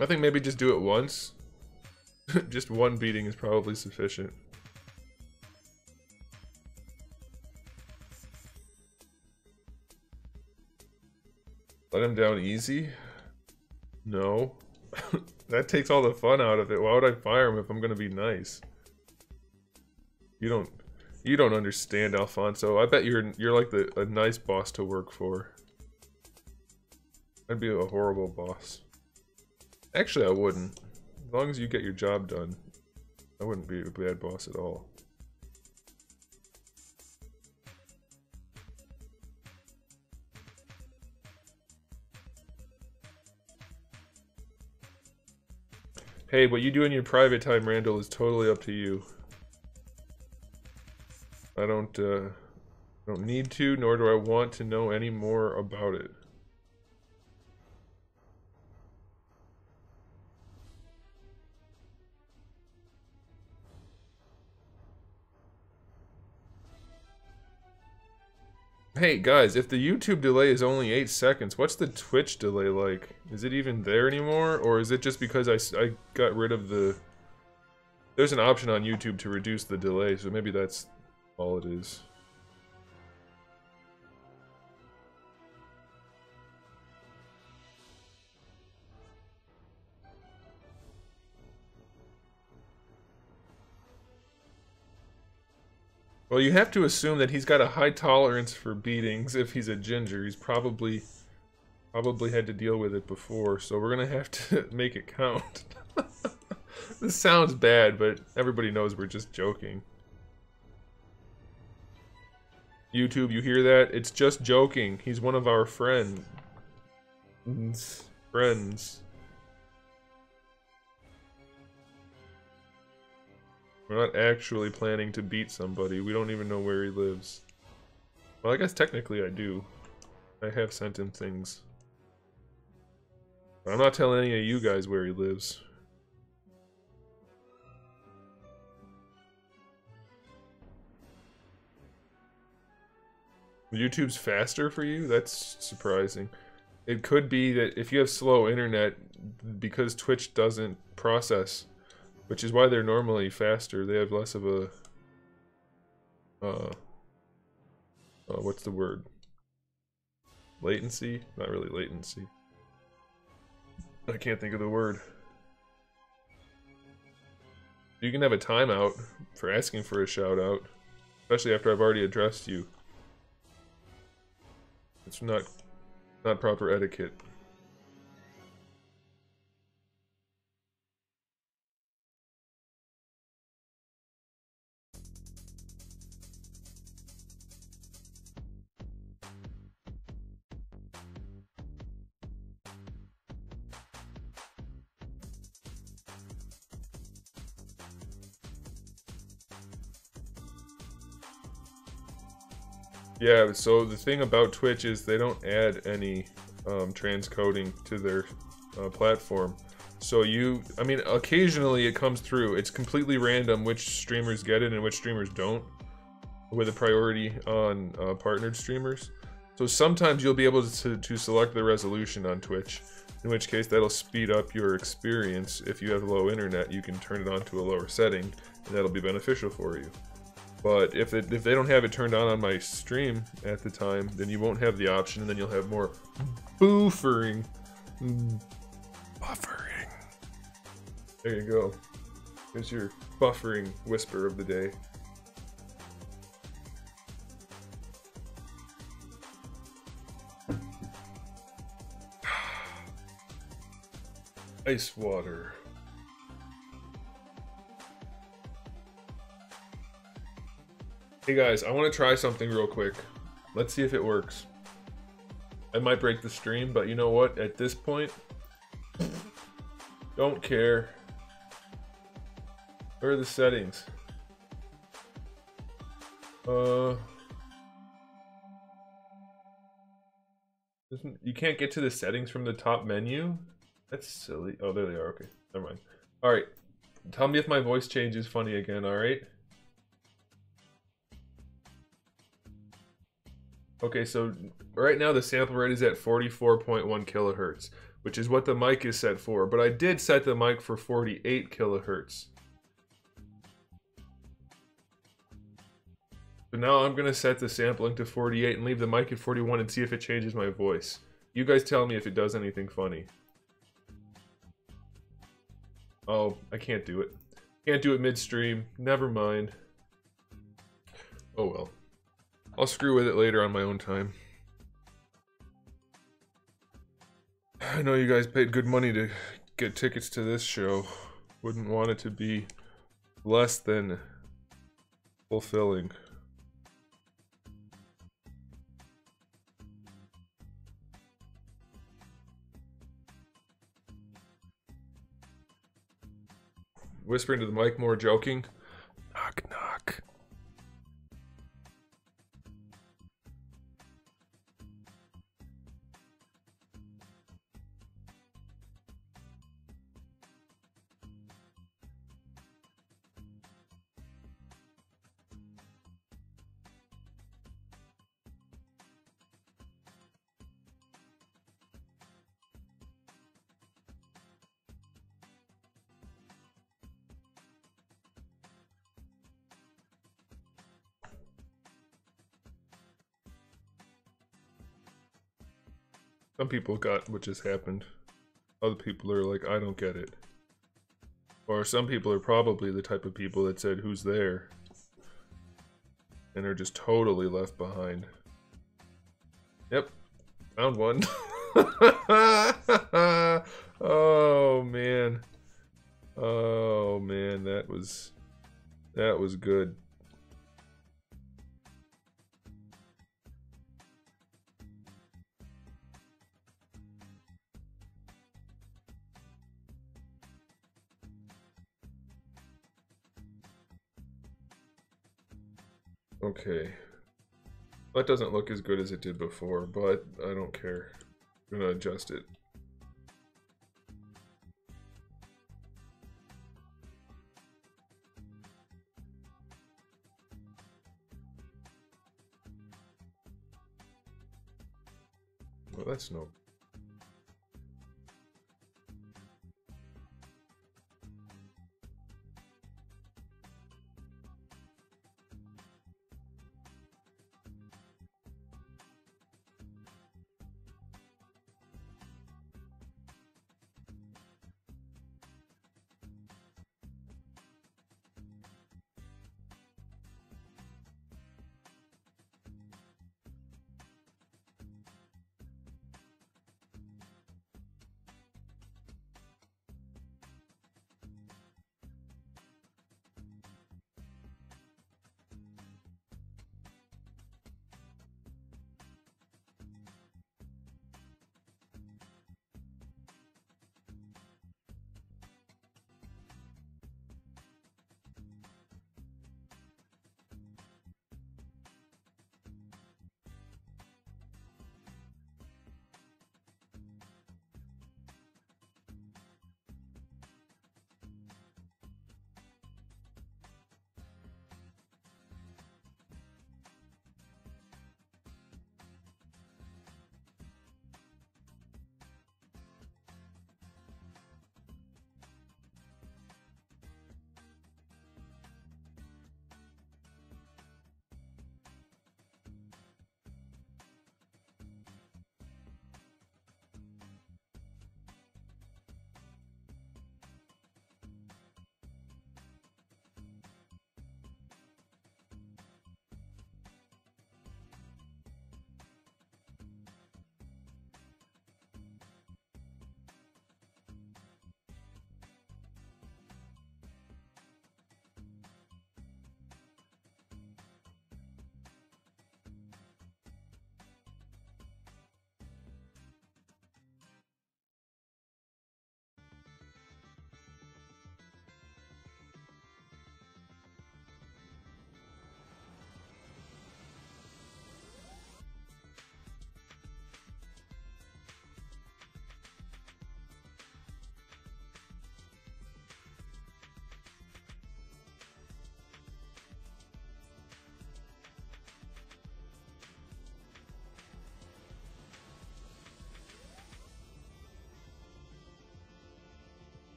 S1: I think maybe just do it once. Just one beating is probably sufficient. Let him down easy? No. That takes all the fun out of it. Why would I fire him if I'm gonna be nice? You don't understand, Alfonso. I bet you're like a nice boss to work for. I'd be a horrible boss. Actually, I wouldn't. As long as you get your job done, I wouldn't be a bad boss at all. Hey, what you do in your private time, Randall, is totally up to you. I don't need to, nor do I want to know any more about it. Hey guys, if the YouTube delay is only 8 seconds, what's the Twitch delay like? Is it even there anymore? Or is it just because I got rid of the... There's an option on YouTube to reduce the delay, so maybe that's all it is. Well, you have to assume that he's got a high tolerance for beatings if he's a ginger. He's probably had to deal with it before, so we're gonna have to make it count. This sounds bad, but everybody knows we're just joking. YouTube, you hear that? It's just joking. He's one of our friends. We're not actually planning to beat somebody. We don't even know where he lives. Well, I guess technically I do. I have sent him things. I'm not telling any of you guys where he lives. YouTube's faster for you? That's surprising. It could be that if you have slow internet, because Twitch doesn't process, which is why they're normally faster, they have less of a... what's the word? Latency? Not really latency. I can't think of the word. You can have a timeout for asking for a shout out, especially after I've already addressed you. It's not proper etiquette. Yeah, so the thing about Twitch is they don't add any transcoding to their platform. So I mean, occasionally it comes through. It's completely random which streamers get it and which streamers don't, with a priority on partnered streamers. So sometimes you'll be able to select the resolution on Twitch, in which case that'll speed up your experience. If you have low internet, you can turn it on to a lower setting, and that'll be beneficial for you. But if they don't have it turned on my stream at the time, then you won't have the option, and then you'll have more buffering. Buffering. There you go. There's your buffering whisper of the day. Ice water. Hey guys, I want to try something real quick. Let's see if it works. I might break the stream, but you know what? At this point, don't care. Where are the settings? You can't get to the settings from the top menu? That's silly. Oh, there they are. Okay, never mind. Alright, tell me if my voice changes funny again, alright? Okay, so right now the sample rate is at 44.1 kilohertz, which is what the mic is set for, but I did set the mic for 48 kilohertz. So now I'm going to set the sampling to 48 and leave the mic at 41 and see if it changes my voice. You guys tell me if it does anything funny. Oh, I can't do it. Can't do it midstream. Never mind. Oh well. I'll screw with it later on my own time. I know you guys paid good money to get tickets to this show. Wouldn't want it to be less than fulfilling. Whispering to the mic, more joking. Knock, knock. Some people got what just happened. Other people are like, I don't get it. Or some people are probably the type of people that said, who's there? And are just totally left behind. Yep. Found one. Oh, man. Oh, man. That was good. Okay. That doesn't look as good as it did before, but I don't care. I'm gonna adjust it. Let's know.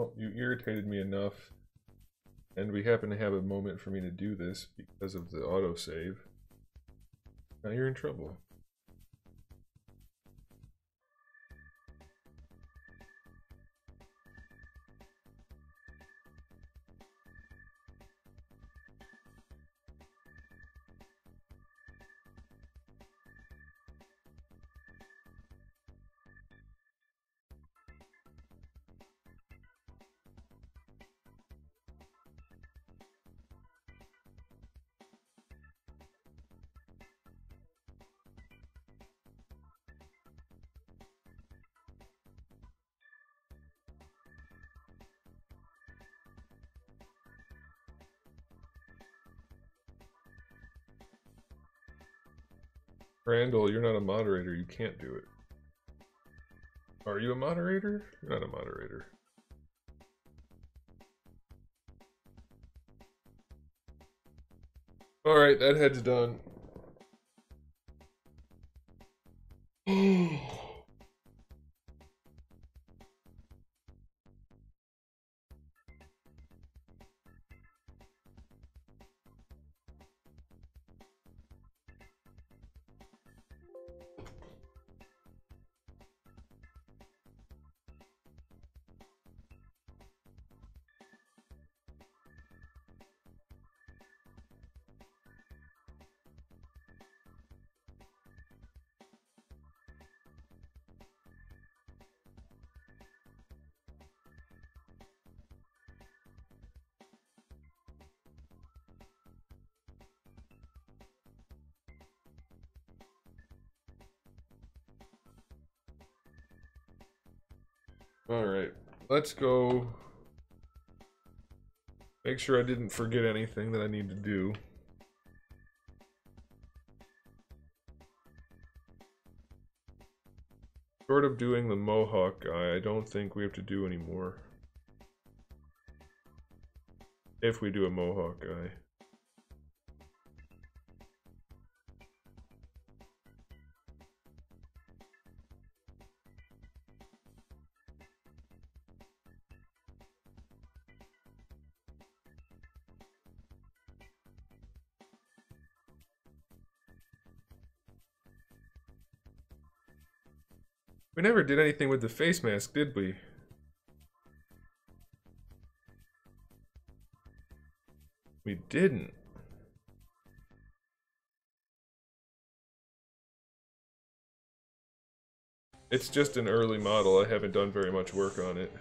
S1: Well, you irritated me enough, and we happen to have a moment for me to do this because of the autosave. Now you're in trouble. Randall, you're not a moderator. You can't do it. Are you a moderator? You're not a moderator. Alright, that head's done. Alright, let's go. Make sure I didn't forget anything that I need to do. Short of doing the Mohawk guy, I don't think we have to do any more. If we do a Mohawk guy. We never did anything with the face mask, did we? We didn't. It's just an early model. I haven't done very much work on it.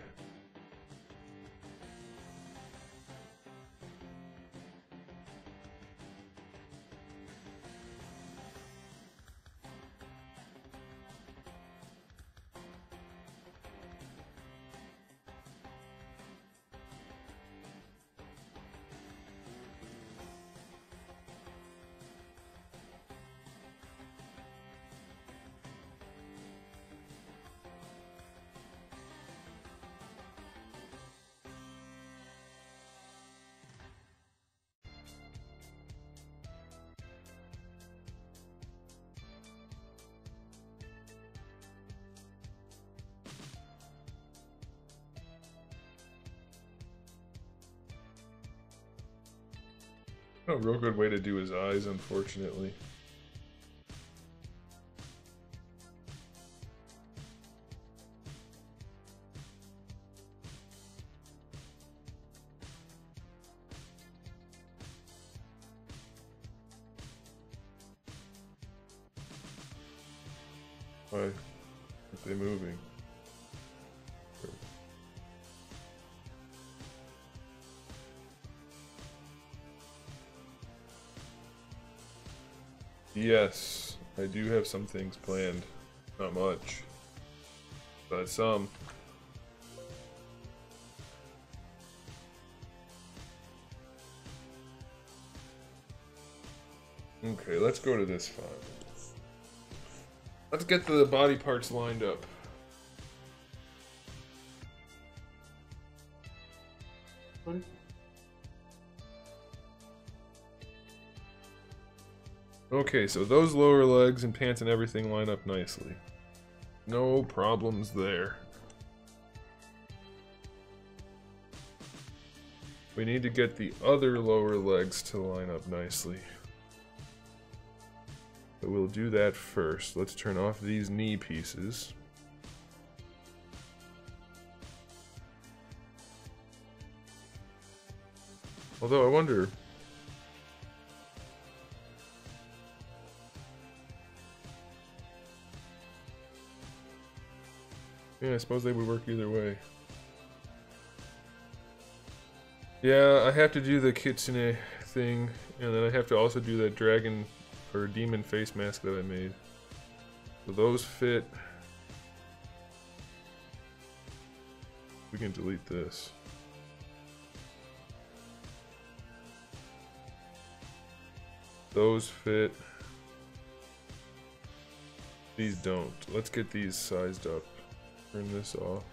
S1: No real good way to do his eyes, unfortunately. Why aren't they moving? Yes, I do have some things planned. Not much, but some. Okay, let's go to this file. Let's get the body parts lined up. Okay, so those lower legs and pants and everything line up nicely. No problems there. We need to get the other lower legs to line up nicely. But we'll do that first. Let's turn off these knee pieces. Although I wonder... Yeah, I suppose they would work either way. Yeah, I have to do the kitsune thing, and then I have to also do that dragon or demon face mask that I made. So those fit. We can delete this. Those fit. These don't. Let's get these sized up. Turn this off.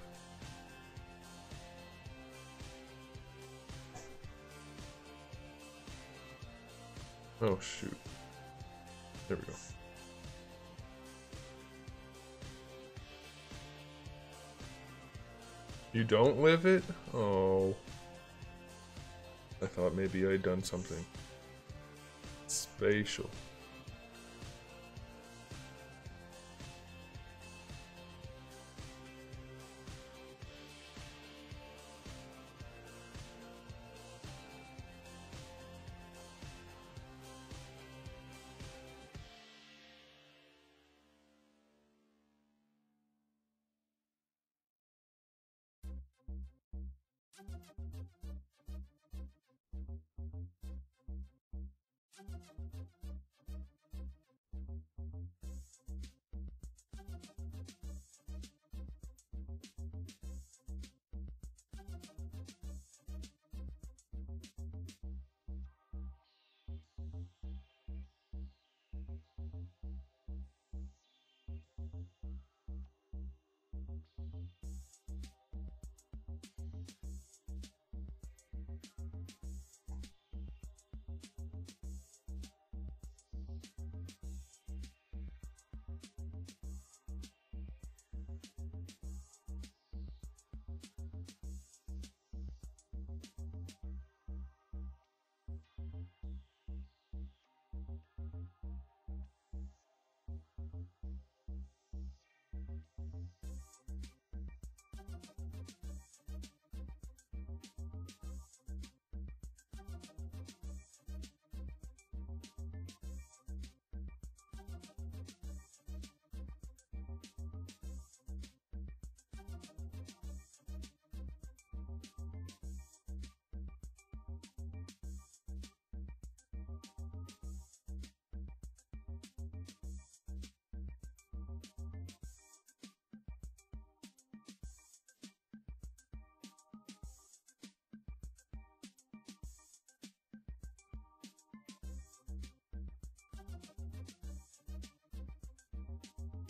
S1: Oh shoot. There we go. You don't live it? Oh. I thought maybe I'd done something spatial.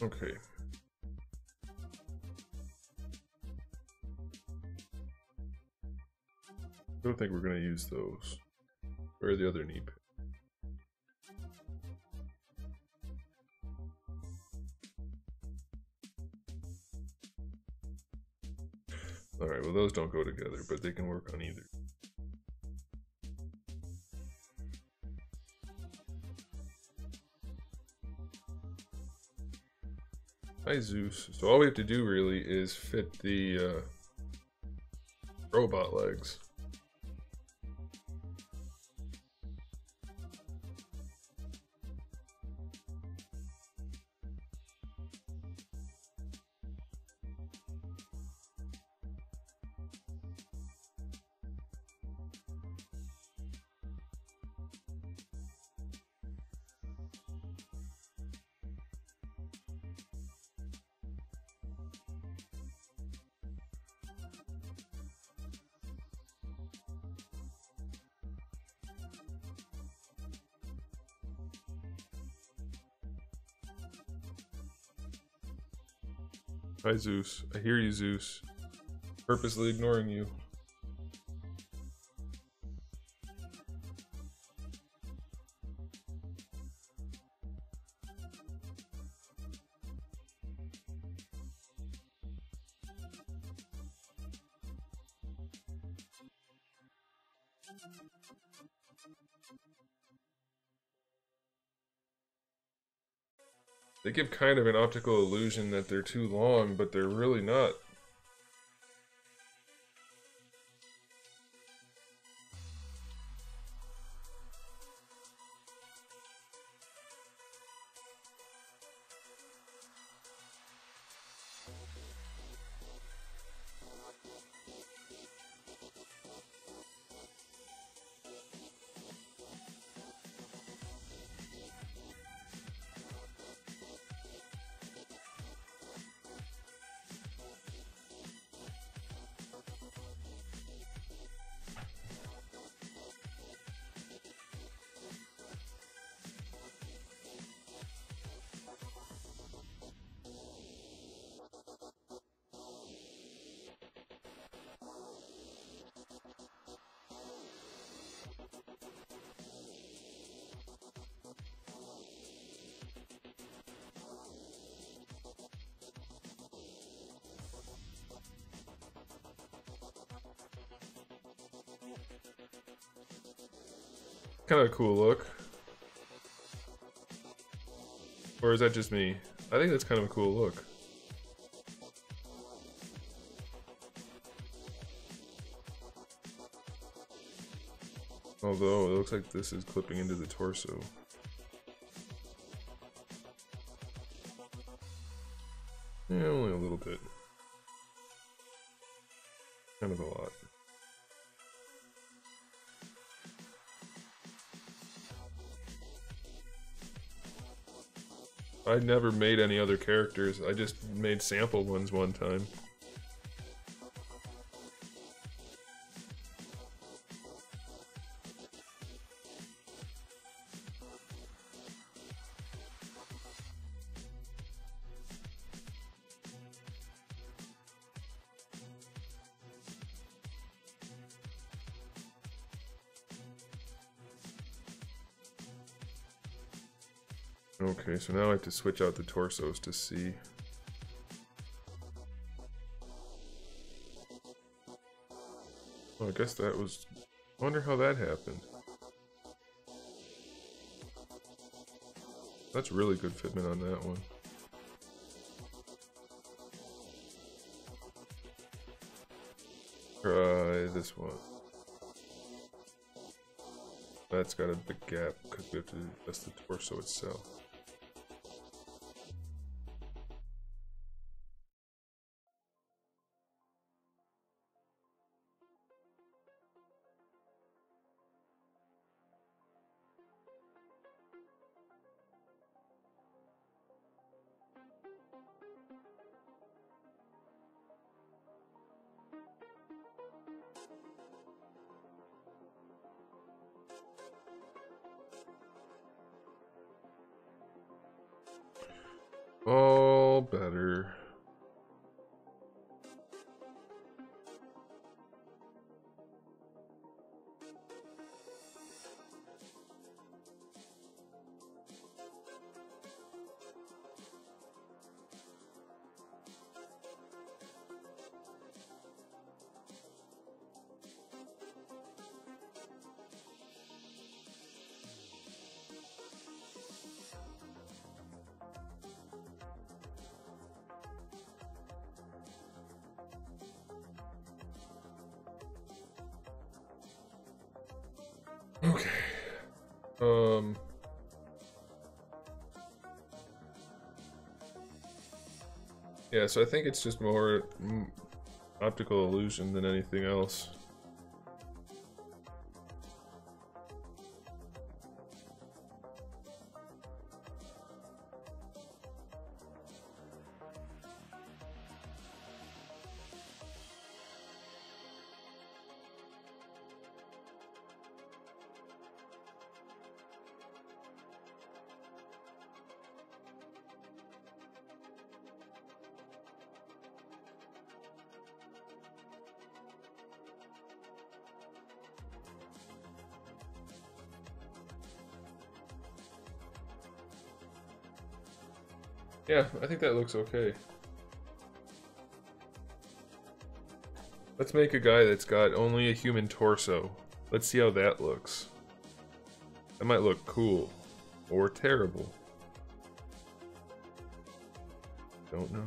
S1: Okay. I don't think we're going to use those. Or the other knee. Alright, well those don't go together, but they can work on either. Hi Zeus. So all we have to do really is fit the robot legs. Hi Zeus. I hear you, Zeus. Purposely ignoring you. They give kind of an optical illusion that they're too long, but they're really not. Kind of a cool look. Or is that just me? I think that's kind of a cool look. Although, it looks like this is clipping into the torso. Yeah, only a little bit. Kind of a lot. I never made any other characters. I just made sample ones one time. Okay, so now I have to switch out the torsos to see. Oh, I guess that was... I wonder how that happened. That's really good fitment on that one. Try this one. That's got a big gap because we have to adjust the torso itself. All better. Okay. Yeah, so I think it's just more optical illusion than anything else. Yeah, I think that looks okay. Let's make a guy that's got only a human torso Let's see how that looks. That might look cool. Or terrible. Don't know.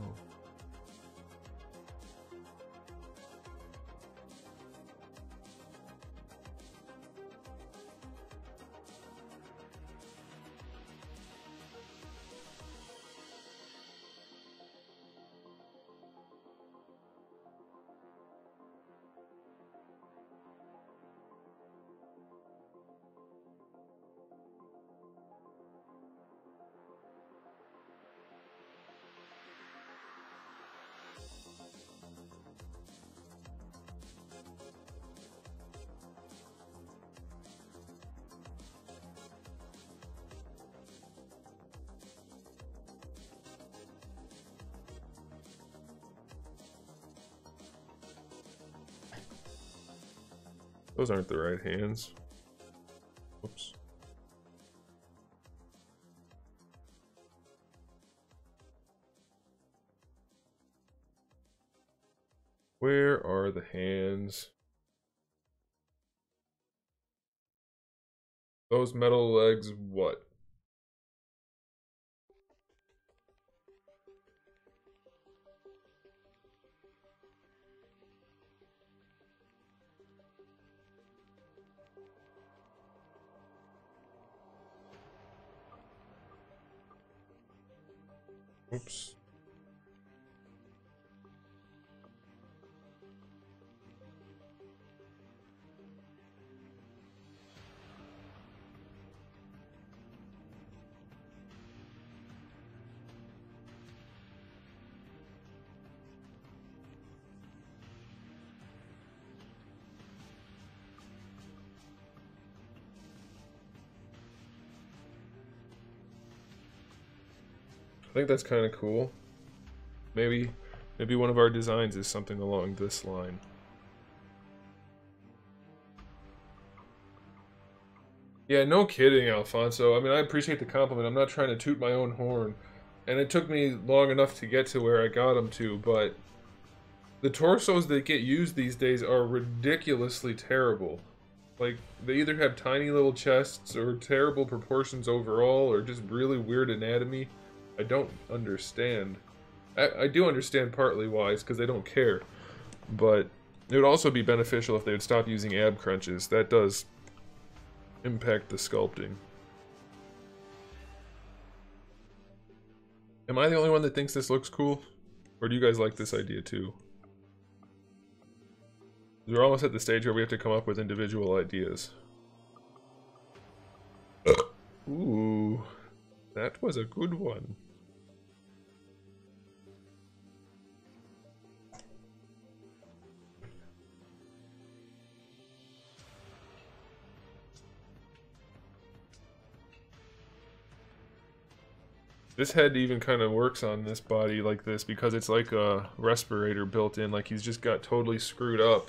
S1: Those aren't the right hands. Oops. Where are the hands? Those metal legs, what? Oops. I think that's kind of cool. Maybe one of our designs is something along this line. Yeah, no kidding, Alfonso. I mean, I appreciate the compliment. I'm not trying to toot my own horn. And it took me long enough to get to where I got them to, but the torsos that get used these days are ridiculously terrible. Like, they either have tiny little chests or terrible proportions overall or just really weird anatomy. I don't understand. I do understand partly why, it's because they don't care. But it would also be beneficial if they would stop using ab crunches. That does impact the sculpting. Am I the only one that thinks this looks cool? Or do you guys like this idea too? We're almost at the stage where we have to come up with individual ideas. Ooh, that was a good one. This head even kind of works on this body like this because it's like a respirator built in, like he's just got totally screwed up.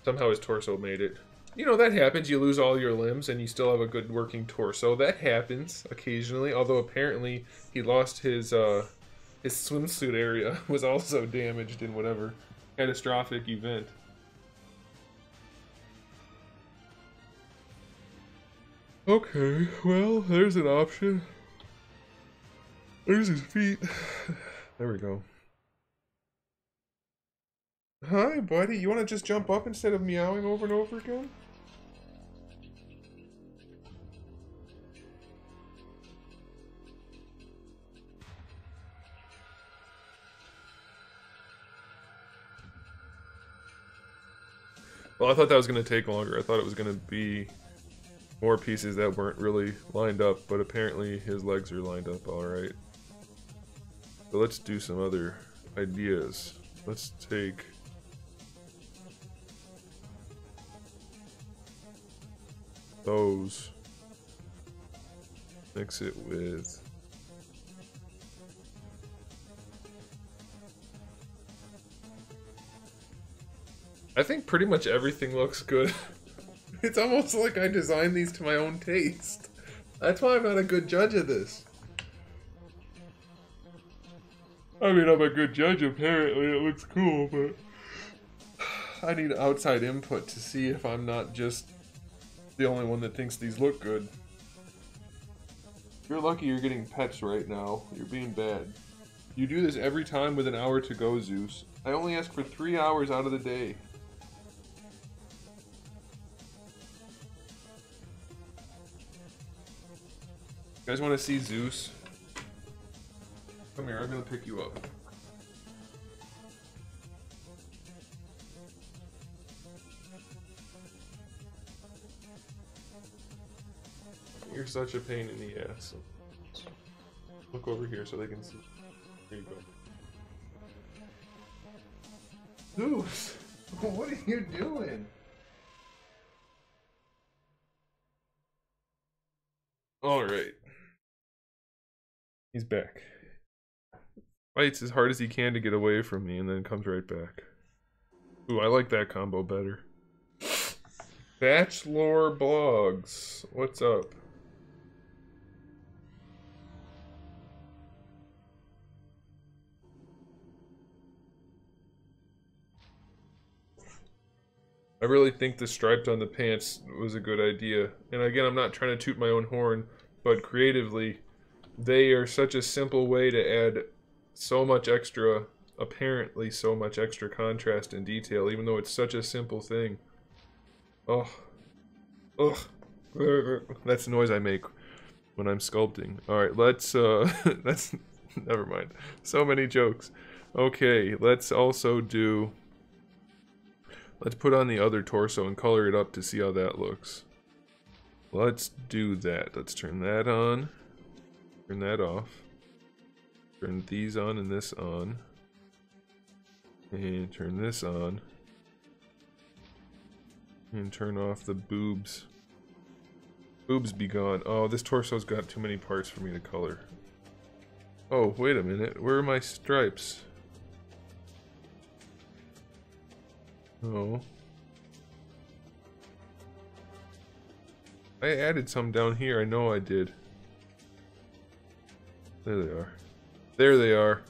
S1: Somehow his torso made it. You know, that happens. You lose all your limbs and you still have a good working torso. That happens occasionally, although apparently he lost his swimsuit area was also damaged in whatever catastrophic event. Okay, well, there's an option. There's his feet. There we go. Hi, buddy. You want to just jump up instead of meowing over and over again? Well, I thought that was going to take longer. I thought it was going to be more pieces that weren't really lined up, but apparently his legs are lined up all right. So let's do some other ideas. Let's take those, mix it with I think pretty much everything looks good. It's almost like I designed these to my own taste. That's why I'm not a good judge of this. I mean, I'm a good judge, apparently. It looks cool, but I need outside input to see if I'm not just the only one that thinks these look good. You're lucky you're getting pets right now. You're being bad. You do this every time with an hour to go, Zeus. I only ask for 3 hours out of the day. You guys want to see Zeus? Come here, I'm gonna pick you up. You're such a pain in the ass. Look over here so they can see. There you go. Zeus! What are you doing? Alright. He's back. Fights as hard as he can to get away from me and then comes right back. Ooh, I like that combo better. Bachelor Blogs. What's up? I really think the striped on the pants was a good idea. And again, I'm not trying to toot my own horn, but creatively, they are such a simple way to add so much extra, apparently so much extra contrast and detail, even though it's such a simple thing. Oh. Ugh. That's the noise I make when I'm sculpting. Alright, let's, that's, never mind. So many jokes. Okay, let's also do... Let's put on the other torso and color it up to see how that looks. Let's do that. Let's turn that on. Turn that off. Turn these on and this on. And turn this on. And turn off the boobs. Boobs be gone. Oh, this torso's got too many parts for me to color. Oh, wait a minute. Where are my stripes? Oh. I added some down here, I know I did. There they are. There they are.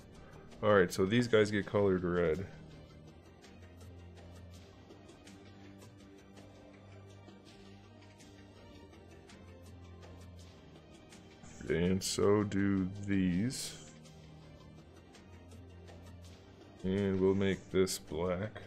S1: Alright, so these guys get colored red. And so do these. And we'll make this black.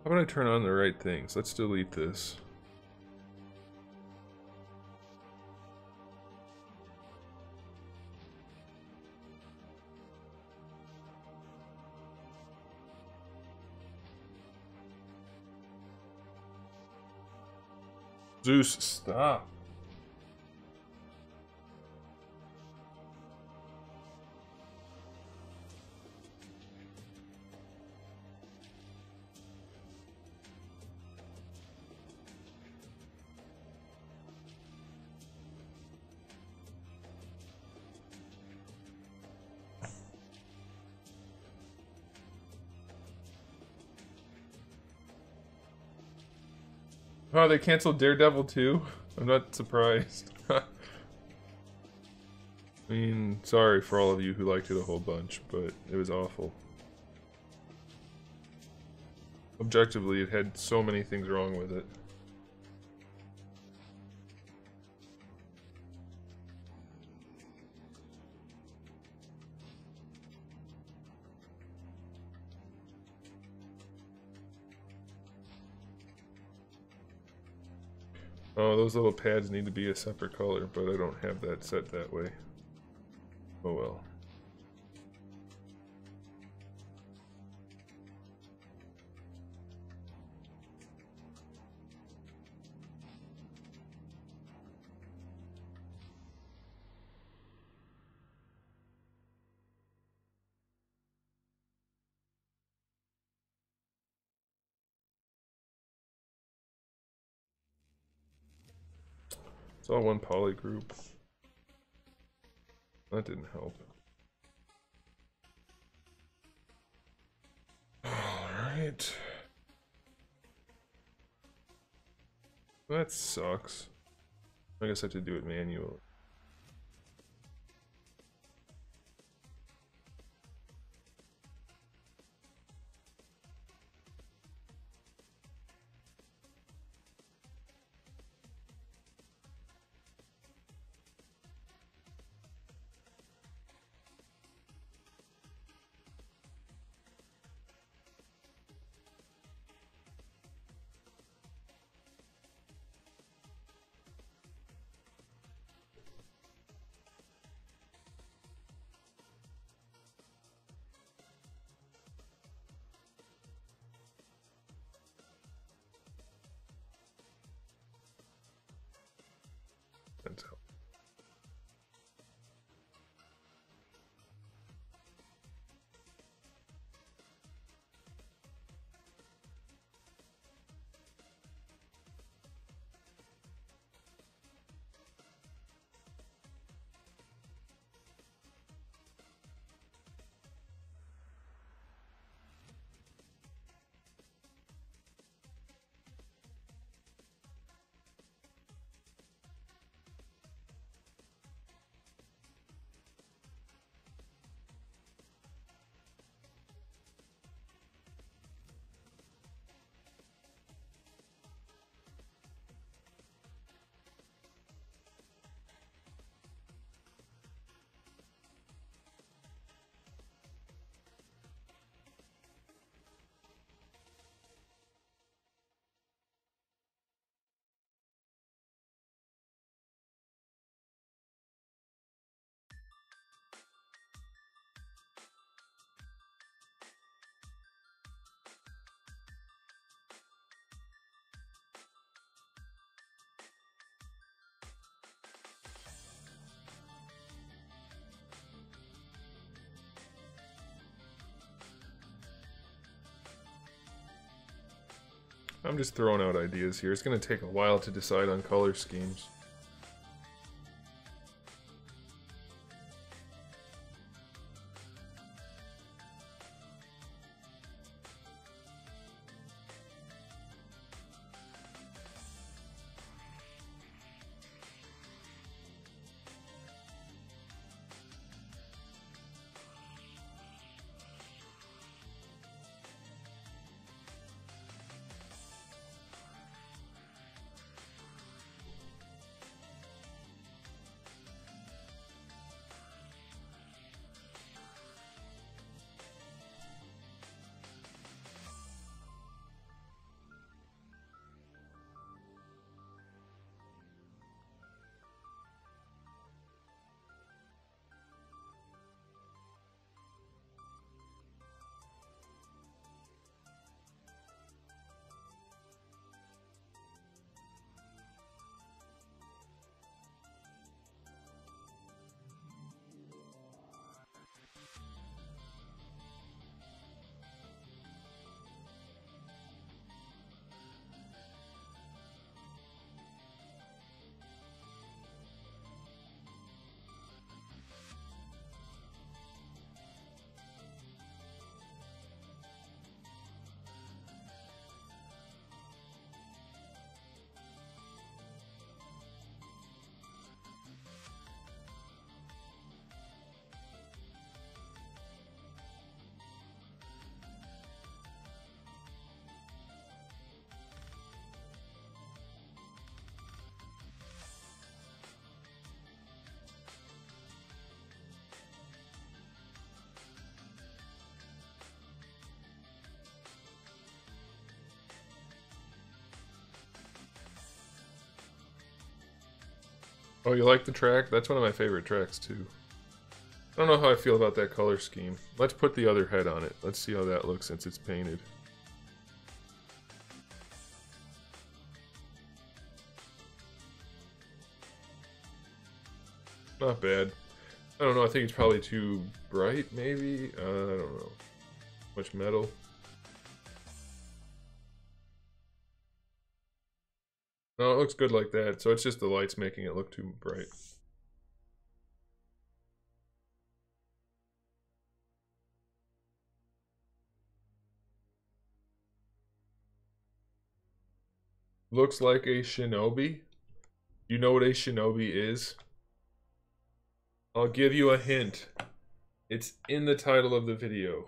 S1: How about I turn on the right things? Let's delete this. Zeus, stop. Oh, they canceled Daredevil too? I'm not surprised. I mean, sorry for all of you who liked it a whole bunch, but it was awful. Objectively, it had so many things wrong with it. Oh, those little pads need to be a separate color, but I don't have that set that way. Oh well. It's all one poly group. That didn't help. Alright. That sucks. I guess I have to do it manually. That's how. I'm just throwing out ideas here. It's going to take a while to decide on color schemes. Oh, you like the track? That's one of my favorite tracks, too. I don't know how I feel about that color scheme. Let's put the other head on it. Let's see how that looks since it's painted. Not bad. I don't know, I think it's probably too bright, maybe? I don't know. Much metal. No, it looks good like that. So it's just the lights making it look too bright. Looks like a shinobi. You know what a shinobi is? I'll give you a hint. It's in the title of the video.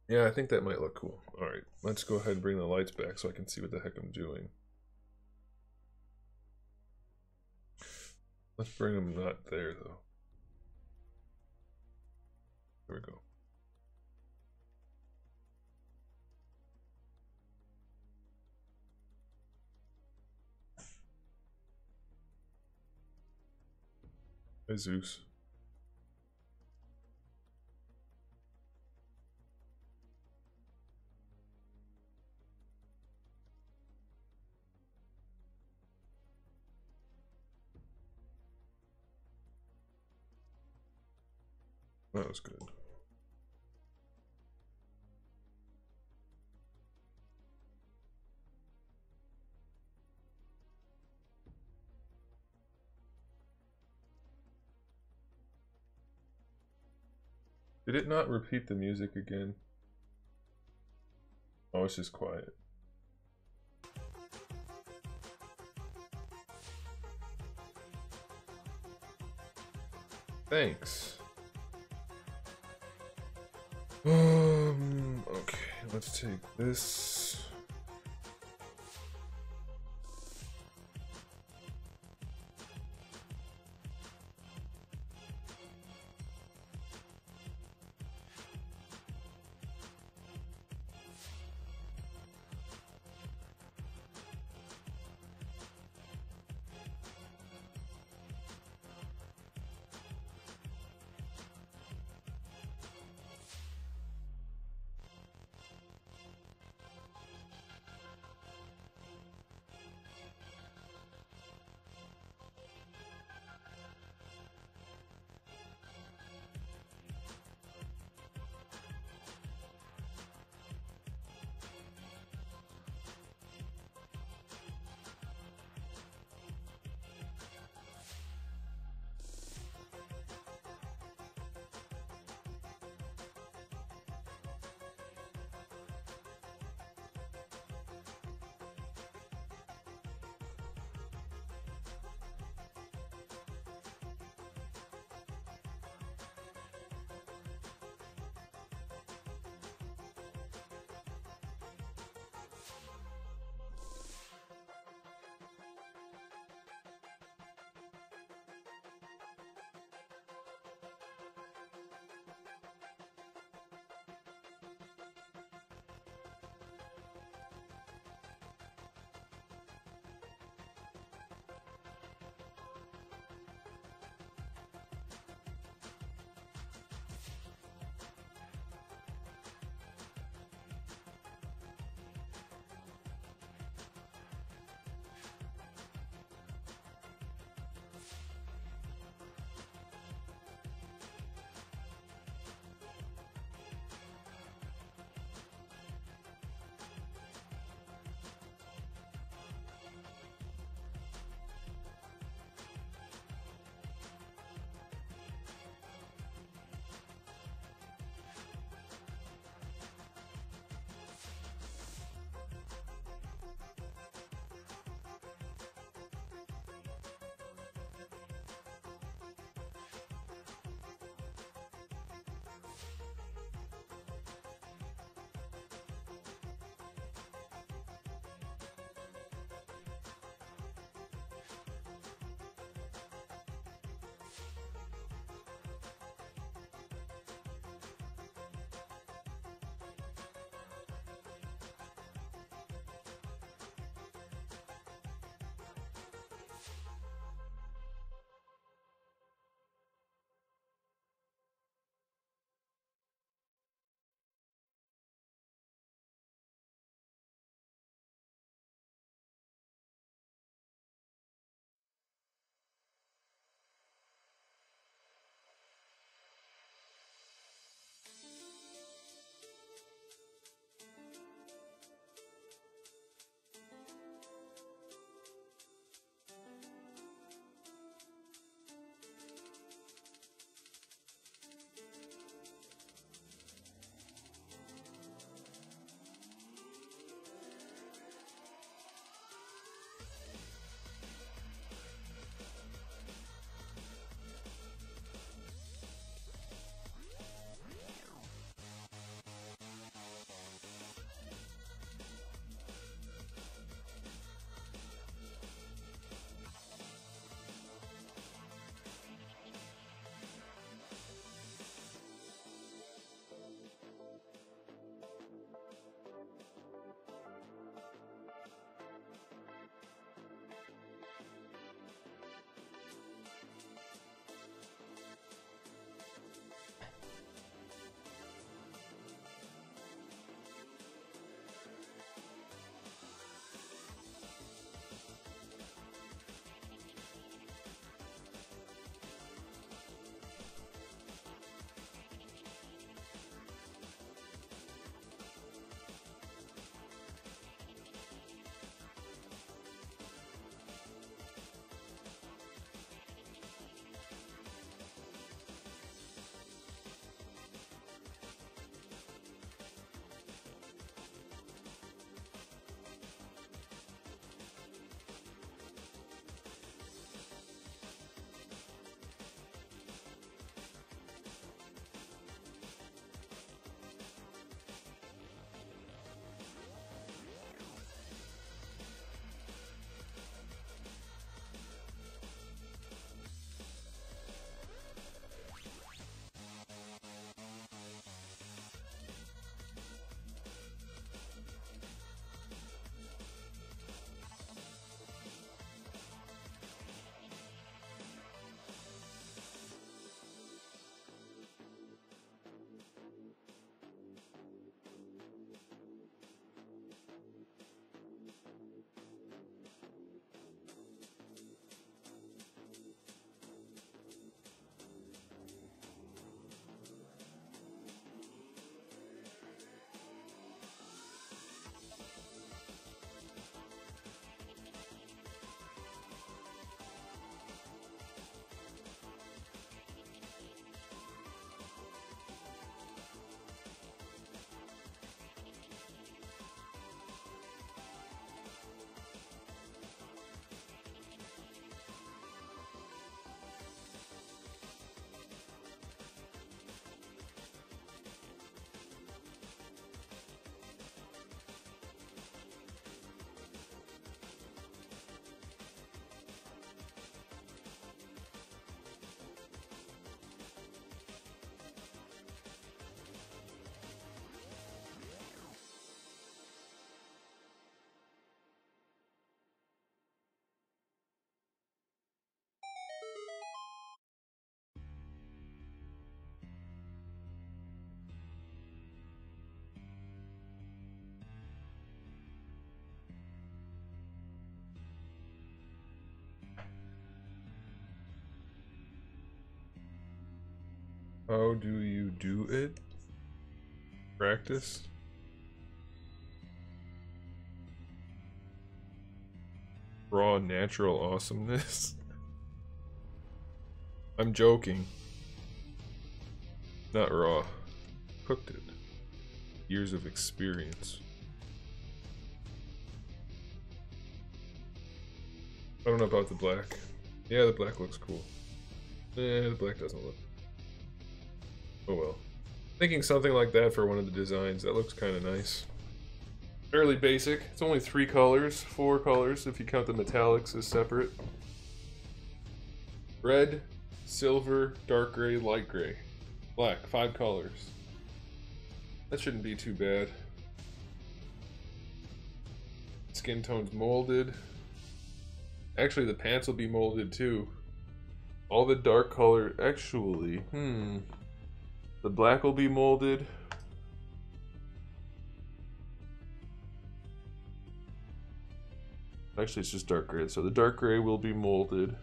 S1: Yeah, I think that might look cool. Alright, let's go ahead and bring the lights back so I can see what the heck I'm doing. Let's bring them not there, though. There we go. Hey, Zeus. That was good. Did it not repeat the music again? Oh, it's just quiet. Thanks. Okay, let's take this. How do you do it? Practice? Raw natural awesomeness? I'm joking. Not raw. Cooked it. Years of experience. I don't know about the black. Yeah, the black looks cool. The black doesn't look. Oh well. Thinking something like that for one of the designs. That looks kind of nice. Fairly basic. It's only 3 colors, 4 colors if you count the metallics as separate. Red, silver, dark gray, light gray. Black, 5 colors. That shouldn't be too bad. Skin tone's molded. Actually, the pants will be molded too. All the dark color, actually, the black will be molded. Actually, it's just dark gray. So the dark gray will be molded.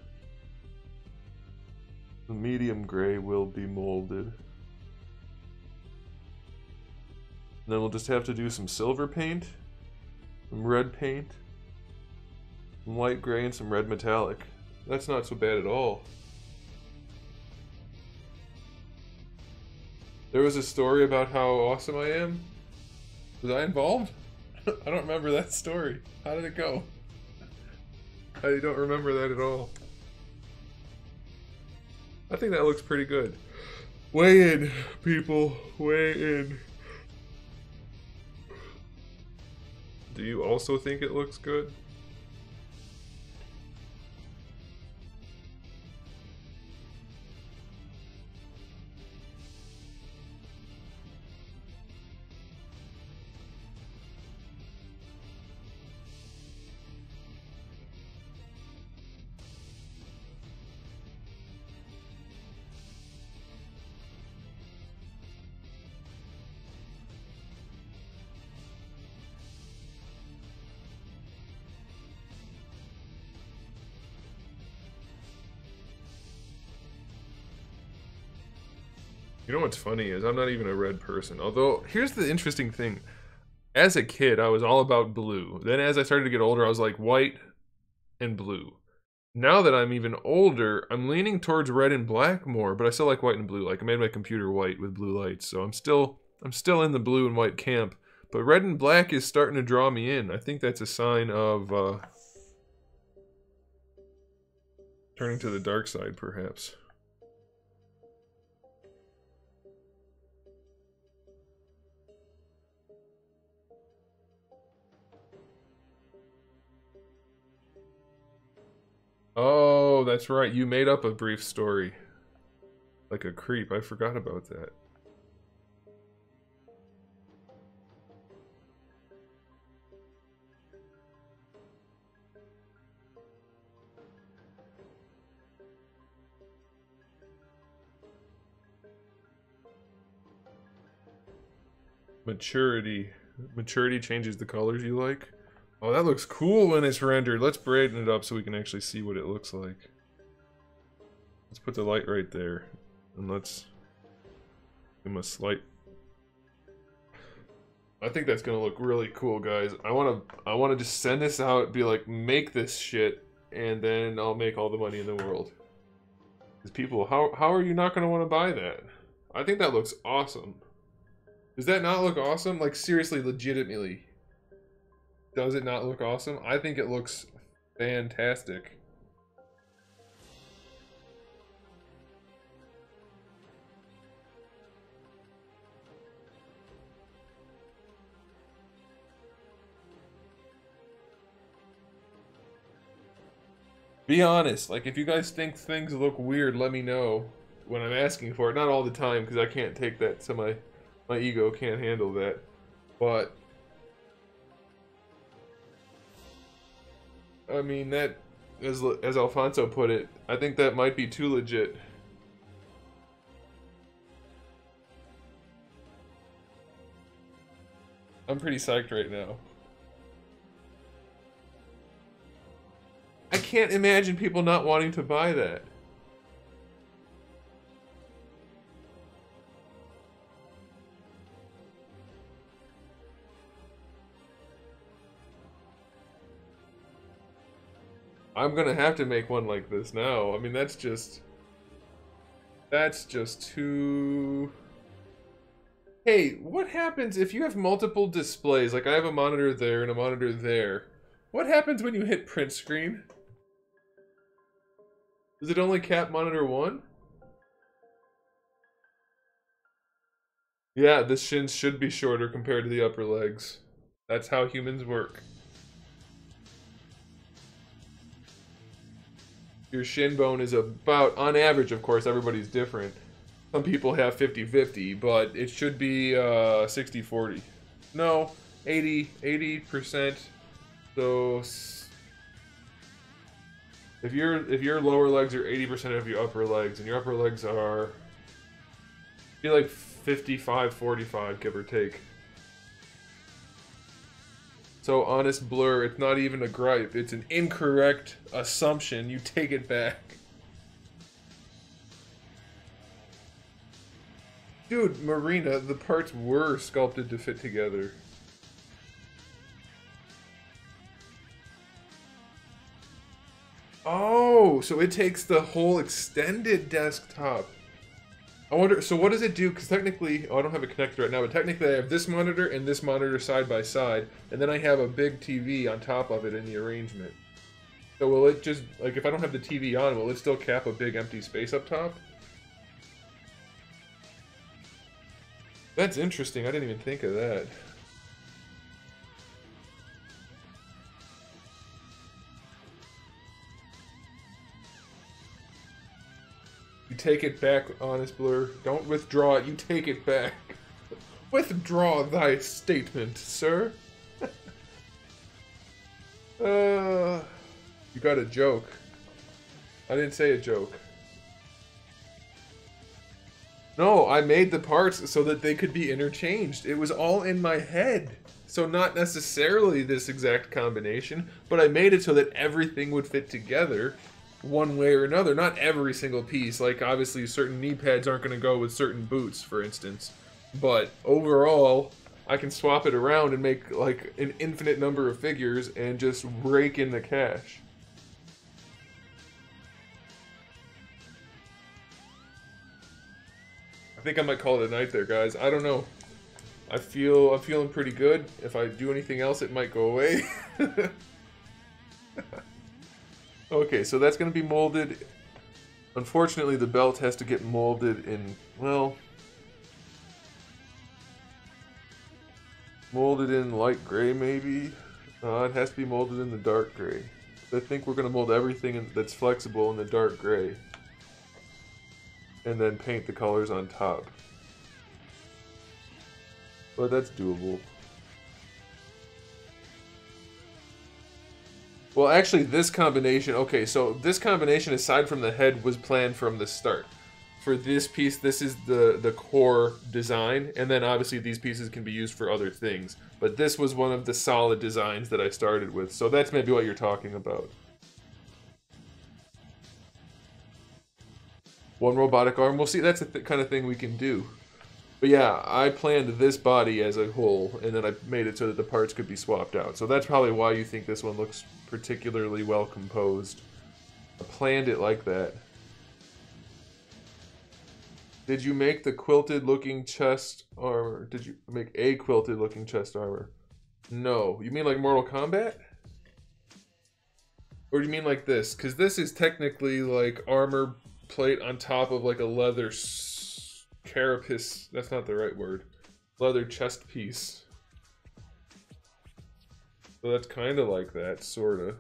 S1: The medium gray will be molded. And then we'll just have to do some silver paint, some red paint, some light gray, and some red metallic. That's not so bad at all. There was a story about how awesome I am. Was I involved? I don't remember that story. How did it go? I don't remember that at all. I think that looks pretty good. Weigh in, people. Weigh in. Do you also think it looks good? You know what's funny is I'm not even a red person. Although, here's the interesting thing. As a kid, I was all about blue. Then as I started to get older, I was like white and blue. Now that I'm even older, I'm leaning towards red and black more, but I still like white and blue. Like I made my computer white with blue lights, so I'm still in the blue and white camp. But red and black is starting to draw me in. I think that's a sign of turning to the dark side, perhaps. Oh, that's right. You made up a brief story. Like a creep. I forgot about that. Maturity. Maturity changes the colors you like. Oh, that looks cool when it's rendered. Let's brighten it up so we can actually see what it looks like. Let's put the light right there. And let's give him a slight... I think that's gonna look really cool, guys. I wanna just send this out, be like, make this shit, and then I'll make all the money in the world. Because people, how are you not gonna want to buy that? I think that looks awesome. Does that not look awesome? Like, seriously, legitimately. Does it not look awesome? I think it looks fantastic. Be honest, like if you guys think things look weird, let me know when I'm asking for it. Not all the time, because I can't take that to my ego can't handle that. But I mean, that, as Alfonso put it, I think that might be too legit. I'm pretty psyched right now. I can't imagine people not wanting to buy that. I'm gonna have to make one like this now. I mean, that's just too... Hey, what happens if you have multiple displays? Like I have a monitor there and a monitor there. What happens when you hit print screen? Does it only cap monitor 1? Yeah, the shins should be shorter compared to the upper legs. That's how humans work. Your shin bone is about, on average, of course, everybody's different. Some people have 50-50, but it should be 60-40. No, 80%. So if your lower legs are 80% of your upper legs, and your upper legs are, be like 55-45, give or take. So honest blur, it's not even a gripe. It's an incorrect assumption. You take it back. Dude, Marina, the parts were sculpted to fit together. Oh, so it takes the whole extended desktop. I wonder, so what does it do? Because technically, oh, I don't have a connector right now, but technically I have this monitor and this monitor side by side, and then I have a big TV on top of it in the arrangement. So will it just, like if I don't have the TV on, will it still cap a big empty space up top? That's interesting, I didn't even think of that. You take it back, honest blur. Don't withdraw it, you take it back. Withdraw thy statement, sir. You got a joke. I didn't say a joke. No, I made the parts so that they could be interchanged. It was all in my head. So not necessarily this exact combination, but I made it so that everything would fit together one way or another. Not every single piece. Like, obviously, certain knee pads aren't going to go with certain boots, for instance. But overall, I can swap it around and make, like, an infinite number of figures and just rake in the cash. I think I might call it a night there, guys. I don't know. I'm feeling pretty good. If I do anything else, it might go away. Okay, so that's going to be molded. Unfortunately, the belt has to get molded in, well, molded in light gray, maybe? It has to be molded in the dark gray. I think we're going to mold everything that's flexible in the dark gray. And then paint the colors on top. But that's doable. Well, actually, this combination... Okay, so this combination, aside from the head, was planned from the start. For this piece, this is the core design, and then obviously these pieces can be used for other things. But this was one of the solid designs that I started with, so that's maybe what you're talking about. One robotic arm. We'll see, that's the kind of thing we can do. But yeah, I planned this body as a whole, and then I made it so that the parts could be swapped out. So that's probably why you think this one looks particularly well composed. I planned it like that. Did you make the quilted looking chest armor? Did you make a quilted looking chest armor? No. You mean like Mortal Kombat? Or do you mean like this? Because this is technically like armor plate on top of like a leather carapace. That's not the right word. Leather chest piece. So that's kind of like that, sort of.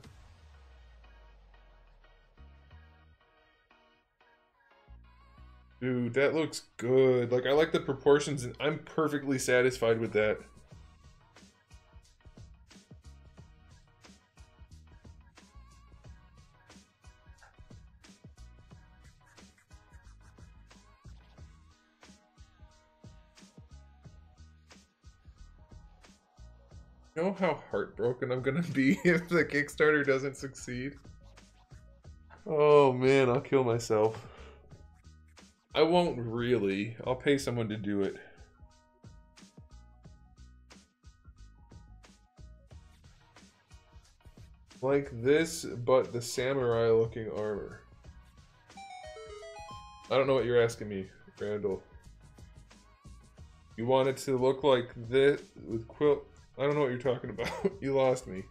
S1: Dude, that looks good. Like, I like the proportions, and I'm perfectly satisfied with that. You know how heartbroken I'm gonna be if the Kickstarter doesn't succeed? Oh man, I'll kill myself. I won't really. I'll pay someone to do it. Like this, but the samurai looking armor. I don't know what you're asking me, Randall. You want it to look like this with quilt? I don't know what you're talking about. You lost me.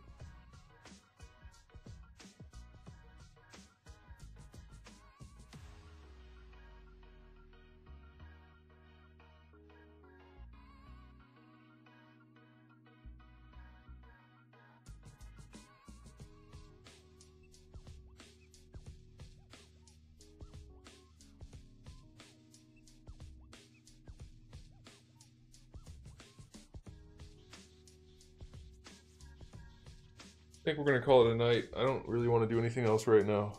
S1: I think we're gonna call it a night. I don't really want to do anything else right now.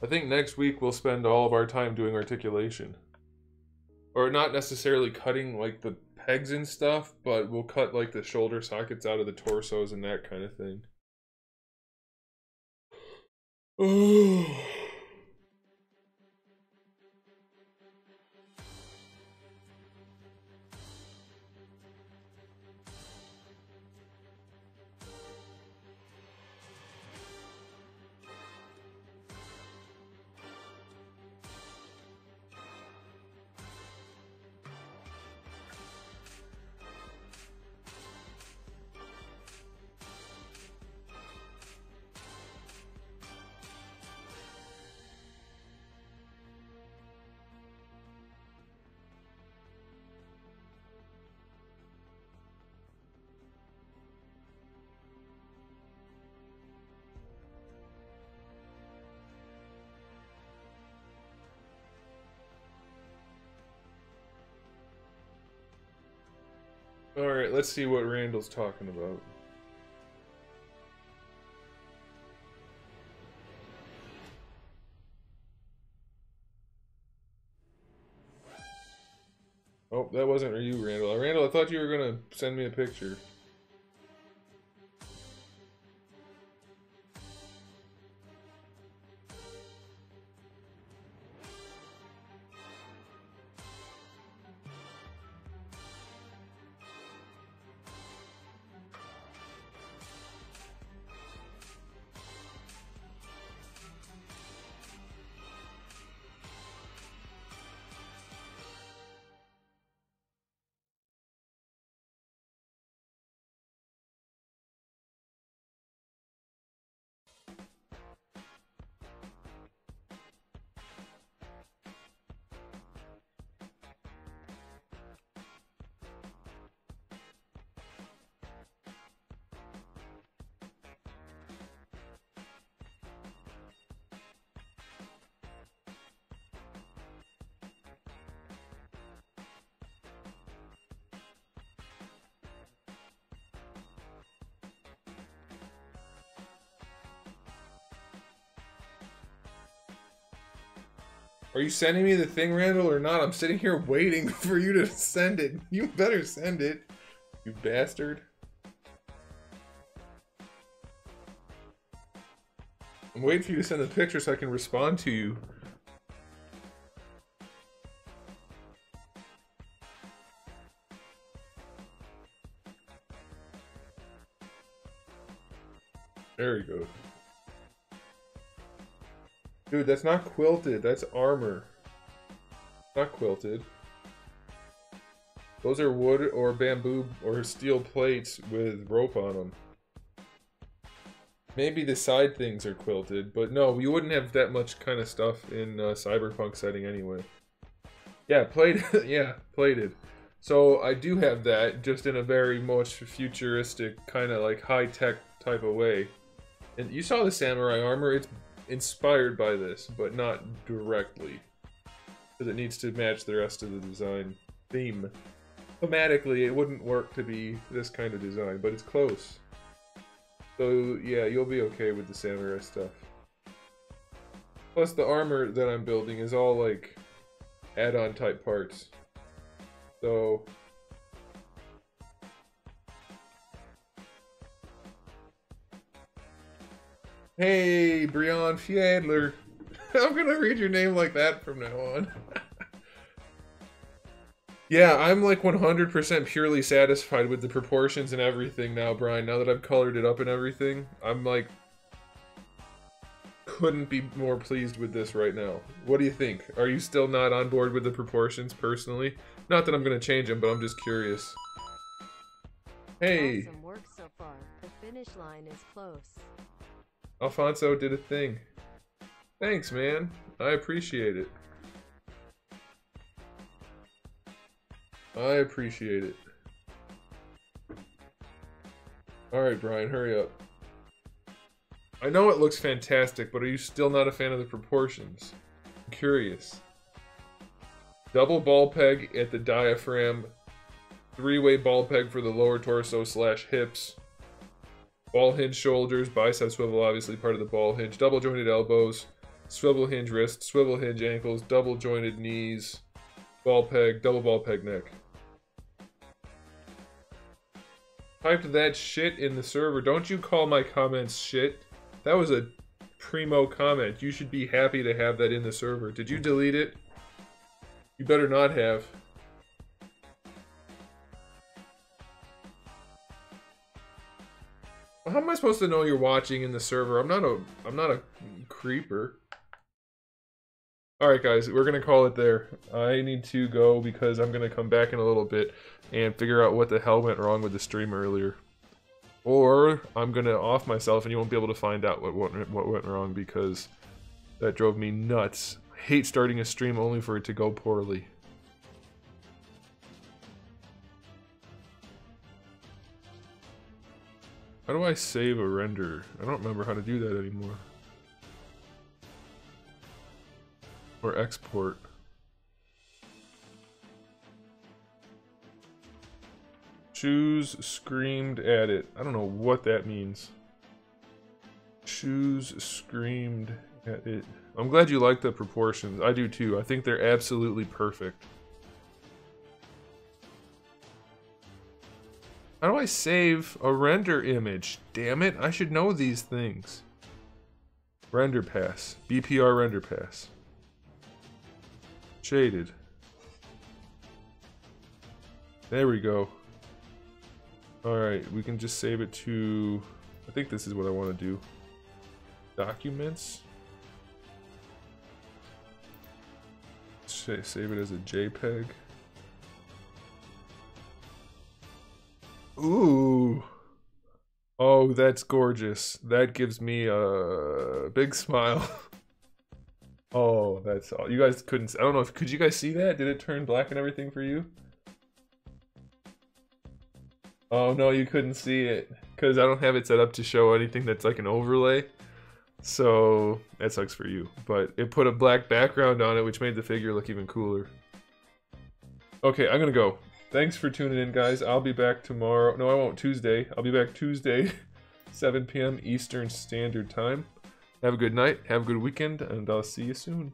S1: I think next week we'll spend all of our time doing articulation. Or not necessarily cutting like the pegs and stuff, but we'll cut like the shoulder sockets out of the torsos and that kind of thing. Alright, let's see what Randall's talking about. Oh, that wasn't you, Randall. Randall, I thought you were gonna send me a picture. Are you sending me the thing, Randall, or not? I'm sitting here waiting for you to send it. You better send it, you bastard. I'm waiting for you to send the picture so I can respond to you. There we go. Dude, that's not quilted. That's armor. Not quilted. Those are wood or bamboo or steel plates with rope on them. Maybe the side things are quilted, but no, you wouldn't have that much kind of stuff in Cyberpunk setting anyway. Yeah, plated. Yeah, plated. So I do have that, just in a very much futuristic, kind of like high-tech type of way. And you saw the samurai armor. It's inspired by this, but not directly, because it needs to match the rest of the design theme. Thematically, it wouldn't work to be this kind of design, but it's close. So yeah, you'll be okay with the samurai stuff. Plus the armor that I'm building is all like add-on type parts. So hey, Brian Fiedler. I'm gonna read your name like that from now on. Yeah, I'm like 100% purely satisfied with the proportions and everything now, Brian. Now that I've colored it up and everything, I'm like, couldn't be more pleased with this right now. What do you think? Are you still not on board with the proportions personally? Not that I'm going to change them, but I'm just curious. Hey!
S2: Awesome work so far. The finish line is close.
S1: Alfonso did a thing. Thanks, man. I appreciate it. I appreciate it. Alright, Brian, hurry up. I know it looks fantastic, but are you still not a fan of the proportions? I'm curious. Double ball peg at the diaphragm. 3-way ball peg for the lower torso / hips. Ball hinge shoulders, bicep swivel, obviously part of the ball hinge. Double jointed elbows. Swivel hinge wrists, swivel hinge ankles, double jointed knees. Ball peg, double ball peg neck. Typed that shit in the server. Don't you call my comments shit. That was a primo comment. You should be happy to have that in the server. Did you delete it? You better not have. How am I supposed to know you're watching in the server? I'm not a creeper. Alright guys, we're gonna call it there. I need to go because I'm gonna come back in a little bit and figure out what the hell went wrong with the stream earlier. Or I'm gonna off myself and you won't be able to find out what went wrong because that drove me nuts. I hate starting a stream only for it to go poorly. How do I save a render? I don't remember how to do that anymore. Or export. Choose screamed at it. I don't know what that means. Choose screamed at it. I'm glad you like the proportions. I do too. I think they're absolutely perfect. How do I save a render image? Damn it, I should know these things. Render pass. BPR render pass. Shaded. There we go. Alright, we can just save it to... I think this is what I want to do. Documents. Save it as a JPEG. Ooh. Oh, that's gorgeous. That gives me a big smile. Oh, that's all. You guys couldn't... I don't know if... Could you guys see that? Did it turn black and everything for you? Oh, no, you couldn't see it. Because I don't have it set up to show anything that's like an overlay. So, that sucks for you. But it put a black background on it, which made the figure look even cooler. Okay, I'm gonna go. Thanks for tuning in, guys. I'll be back tomorrow. No, I won't. Tuesday. I'll be back Tuesday, 7 p.m. Eastern Standard Time. Have a good night. Have a good weekend, and I'll see you soon.